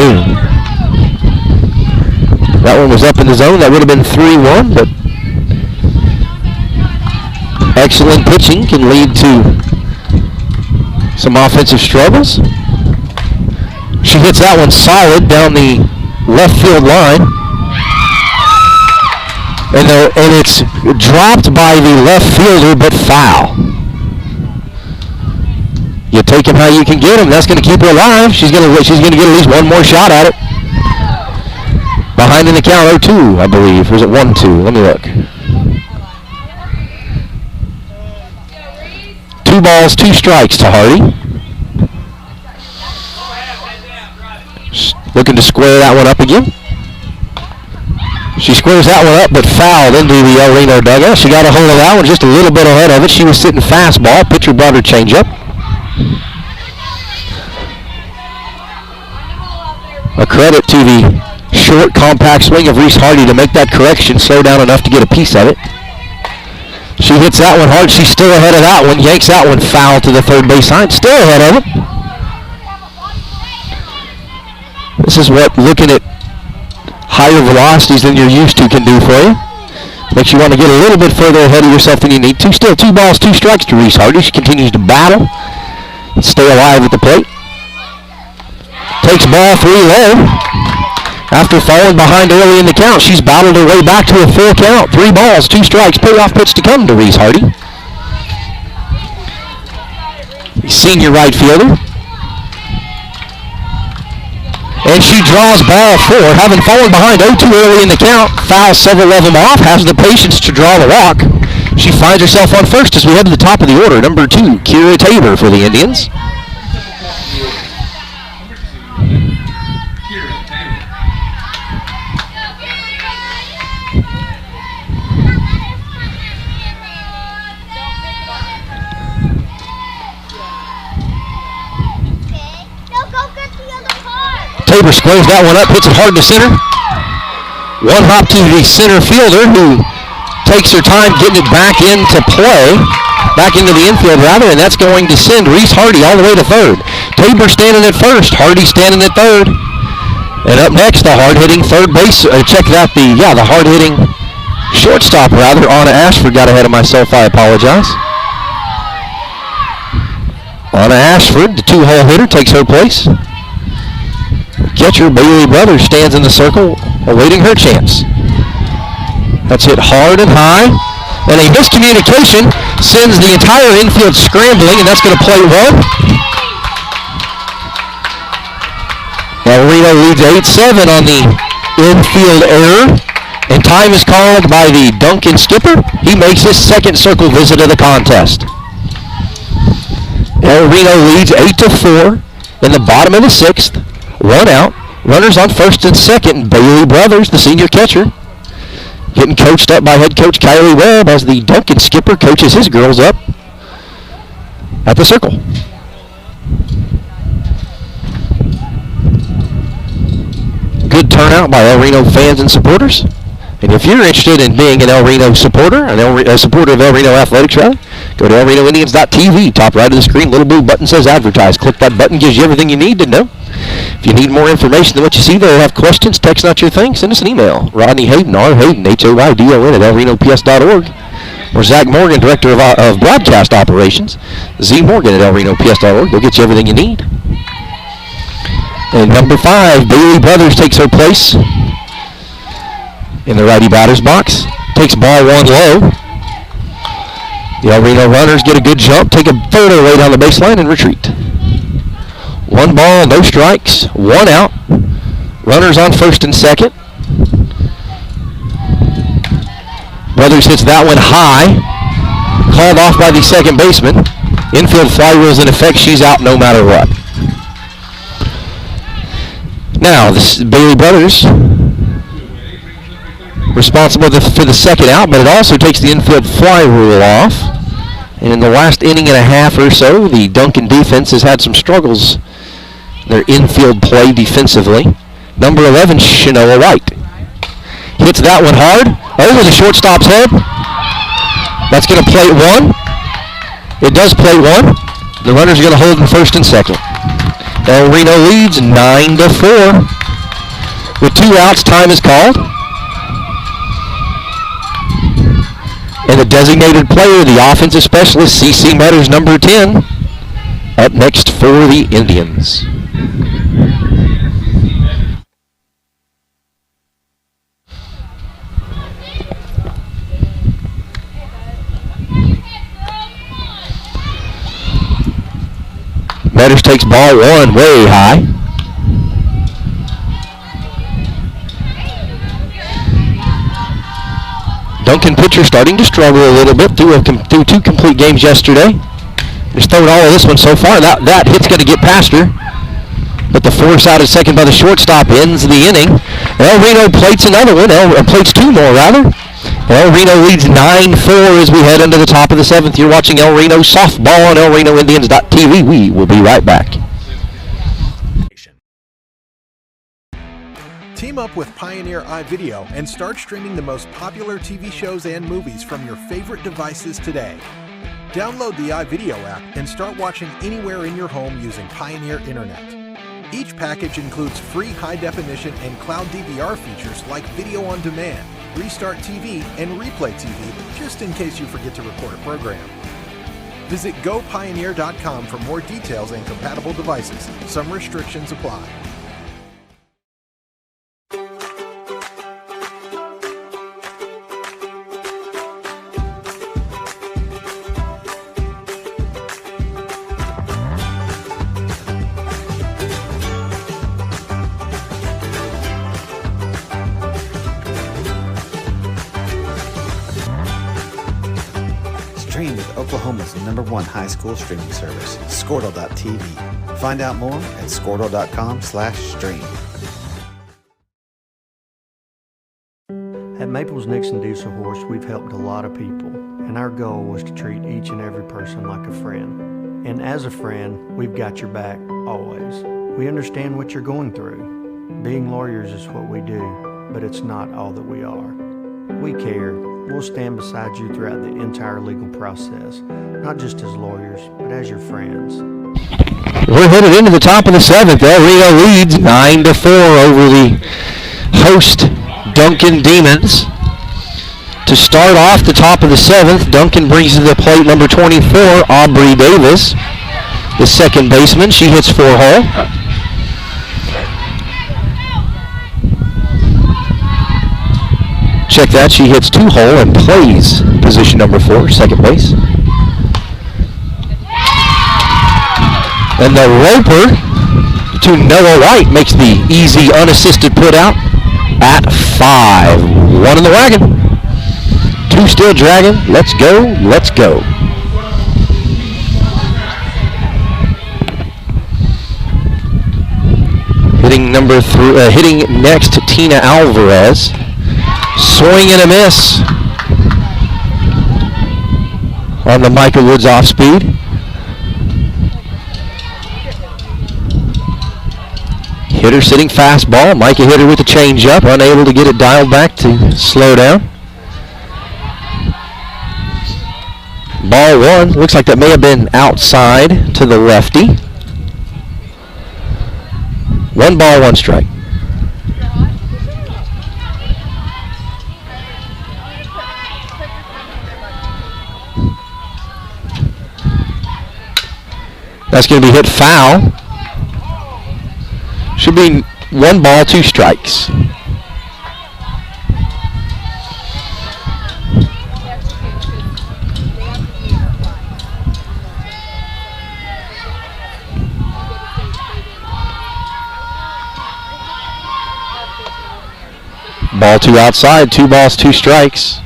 That one was up in the zone. That would have been 3-1, but excellent pitching can lead to some offensive struggles. She hits that one solid down the left field line. And it's dropped by the left fielder, but foul. You take him how you can get him. That's going to keep her alive. She's going to get at least one more shot at it. Behind in the count, 0-2, I believe. Or is it 1-2? Let me look. 2 balls, 2 strikes to Hardy. Looking to square that one up again. She squares that one up, but fouled into the El Reno dugout. She got a hold of that one just a little bit ahead of it. She was sitting fastball. Pitcher brought her changeup. A credit to the short, compact swing of Reese Hardy to make that correction, slow down enough to get a piece of it. She hits that one hard. She's still ahead of that one. Yanks that one foul to the third base side. Still ahead of it. This is what looking at higher velocities than you're used to can do for you. Makes you want to get a little bit further ahead of yourself than you need to. Still 2 balls, 2 strikes to Reese Hardy. She continues to battle, stay alive at the plate. Takes ball 3 low. After falling behind early in the count, she's battled her way back to a full count. 3 balls, 2 strikes. Payoff pitch to come to Reese Hardy. Senior right fielder. And she draws ball 4. Having fallen behind 0-2 early in the count, fouls several of them off, has the patience to draw the walk. She finds herself on first as we head to the top of the order. Number 2, Kira Tabor for the Indians. Tabor squares that one up, hits it hard to center. One hop to the center fielder who takes her time getting it back into play, back into the infield rather, and that's going to send Reese Hardy all the way to third. Tabor standing at first, Hardy standing at third. And up next, the hard-hitting third base, the hard-hitting shortstop rather, Anna Ashford. Got ahead of myself, I apologize. Anna Ashford, the 2-hole hitter, takes her place. Catcher Bailey Brothers stands in the circle, awaiting her chance. That's hit hard and high. And a miscommunication sends the entire infield scrambling, and that's going to play 1. Now Reno leads 8-7 on the infield error. And time is called by the Duncan skipper. He makes his second circle visit of the contest. El Reno leads 8-4 in the bottom of the 6th. 1 out. Runners on first and second. Bailey Brothers, the senior catcher, getting coached up by head coach Kylie Webb as the Duncan skipper coaches his girls up at the circle. Good turnout by El Reno fans and supporters. And if you're interested in being an El Reno supporter, a supporter of El Reno Athletics, rather, go to elrenoindians.tv. Top right of the screen, little blue button says advertise. Click that button, gives you everything you need to know. If you need more information than what you see there, have questions, text not your thing, send us an email. Rodney Hayden, R-Hayden, H-O-I-D-O-N at elrenops.org. Or Zach Morgan, Director of Broadcast Operations, Z Morgan at elrenops.org. They'll get you everything you need. And number 5, Bailey Brothers takes her place in the righty batter's box. Takes ball 1 low. The El Reno runners get a good jump, take a further way down the baseline and retreat. 1 ball, no strikes, 1 out. Runners on first and second. Brothers hits that one high. Called off by the second baseman. Infield fly rule's in effect. She's out no matter what. Now, this is Bailey Brothers responsible for the second out, but it also takes the infield fly rule off. And in the last inning and a half or so, the Duncan defense has had some struggles in their infield play defensively. Number 11, Shanoa White. Hits that one hard over the shortstop's head. That's going to plate 1. It does plate 1. The runner's going to hold in first and second. El Reno leads 9-4. With 2 outs, time is called. And the designated player, the offensive specialist, C.C. Metters, number 10, up next for the Indians. Metters takes ball 1 way high. Duncan pitcher starting to struggle a little bit through 2 complete games yesterday. Just throwing all of this one so far. That hit's going to get past her. But the force out at second by the shortstop ends the inning. El Reno plates another one. Plates two more, rather. El Reno leads 9-4 as we head into the top of the seventh. You're watching El Reno softball on ElRenoIndians.tv. We will be right back. Team up with Pioneer iVideo and start streaming the most popular TV shows and movies from your favorite devices today. Download the iVideo app and start watching anywhere in your home using Pioneer Internet. Each package includes free high-definition and cloud DVR features like video on demand, Restart TV, and Replay TV, just in case you forget to record a program. Visit gopioneer.com for more details and compatible devices. Some restrictions apply. Stream with Oklahoma's #1 high school streaming service, Squirtle.tv. Find out more at squirtle.com/stream. At Maples Nixon Diesel Horse, we've helped a lot of people, and our goal was to treat each and every person like a friend. And as a friend, we've got your back always. We understand what you're going through. Being lawyers is what we do, but it's not all that we are. We care. We'll stand beside you throughout the entire legal process, not just as lawyers, but as your friends. We're headed into the top of the seventh. El Reno leads 9-4 over the host Duncan Demons. To start off the top of the seventh, Duncan brings to the plate number 24, Aubrey Davis, the second baseman. She hits 4-hole. Check that, she hits 2-hole and plays position number 4, second base. And the roper to Noah White makes the easy unassisted put out at 5. 1 in the wagon. 2 still dragging. Let's go, let's go. Hitting next, Tina Alvarez. Swing and a miss on the Micah Woods off speed. Hitter sitting fastball. Micah hit her with a changeup, unable to get it dialed back to slow down. Ball 1. Looks like that may have been outside to the lefty. 1 ball, 1 strike. That's going to be hit foul. Should be 1 ball, 2 strikes. Ball 2 outside, 2 balls, 2 strikes.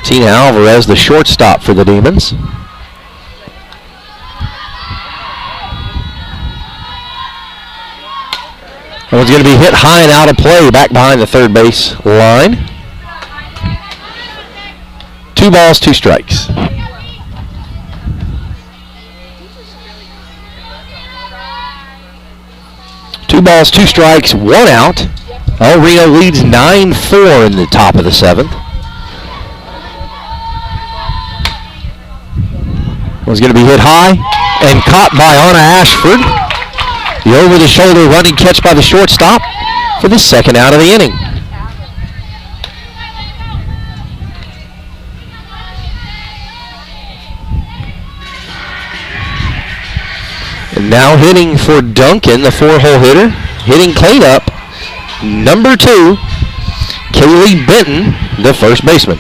Tina Alvarez, the shortstop for the Demons. That one's going to be hit high and out of play, back behind the third base line. 2 balls, 2 strikes. Two balls, 2 strikes, 1 out. El Reno leads 9-4 in the top of the seventh. Was going to be hit high and caught by Anna Ashford. The over-the-shoulder running catch by the shortstop for the second out of the inning. And now hitting for Duncan, the 4-hole hitter, hitting cleanup, number 2, Kaylee Benton, the first baseman.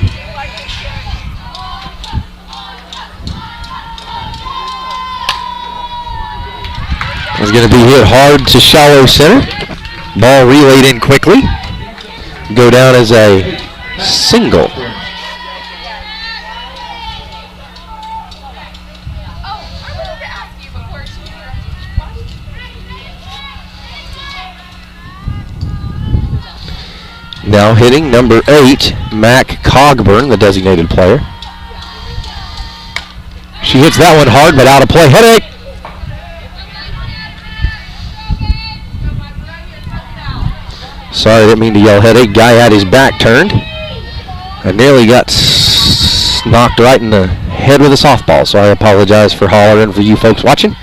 It's going to be hit hard to shallow center. Ball relayed in quickly. Go down as a single. Now hitting number 8, Mac Cogburn, the designated player. She hits that one hard, but out of play. Headache. Sorry, I didn't mean to yell headache. Guy had his back turned. I nearly got knocked right in the head with a softball, so I apologize for hollering for you folks watching.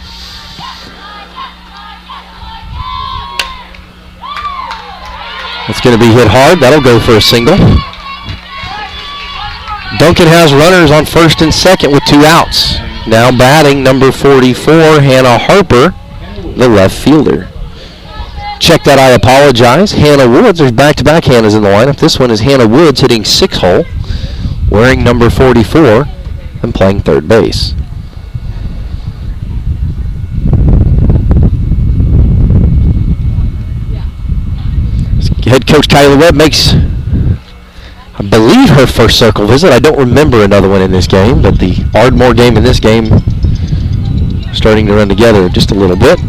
It's going to be hit hard. That'll go for a single. Duncan has runners on first and second with 2 outs. Now batting number 44, Hannah Harper, the left fielder. Check that, I apologize. Hannah Woods, there's back-to-back Hannahs in the lineup. This one is Hannah Woods hitting 6-hole, wearing number 44 and playing third base. Head coach Kyla Webb makes, I believe, her first circle visit. I don't remember another one in this game, but the Ardmore game and this game starting to run together just a little bit.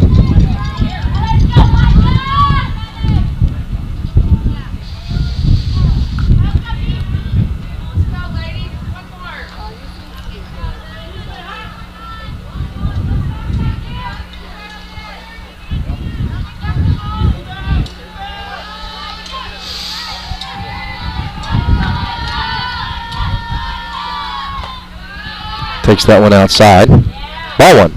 Takes that one outside. Ball one.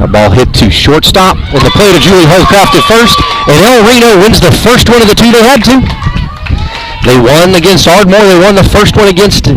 A ball hit to shortstop, and the play to Julie Holcraft at first, and El Reno wins the first one of the 2 they had to. They won against Ardmore. They won the first one against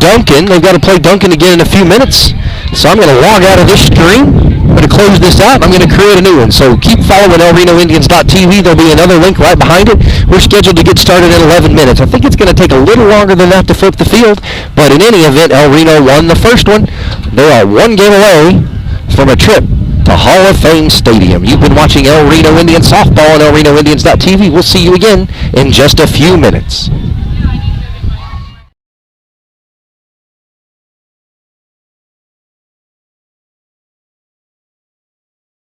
Duncan. They've got to play Duncan again in a few minutes. So I'm going to log out of this stream. I'm going to close this out. I'm going to create a new one. So keep following elrenoindians.tv. There'll be another link right behind it. We're scheduled to get started in 11 minutes. I think it's going to take a little longer than that to flip the field. But in any event, El Reno won the first one. They are 1 game away from a trip to Hall of Fame Stadium. You've been watching El Reno Indians softball on elrenoindians.tv. We'll see you again in just a few minutes.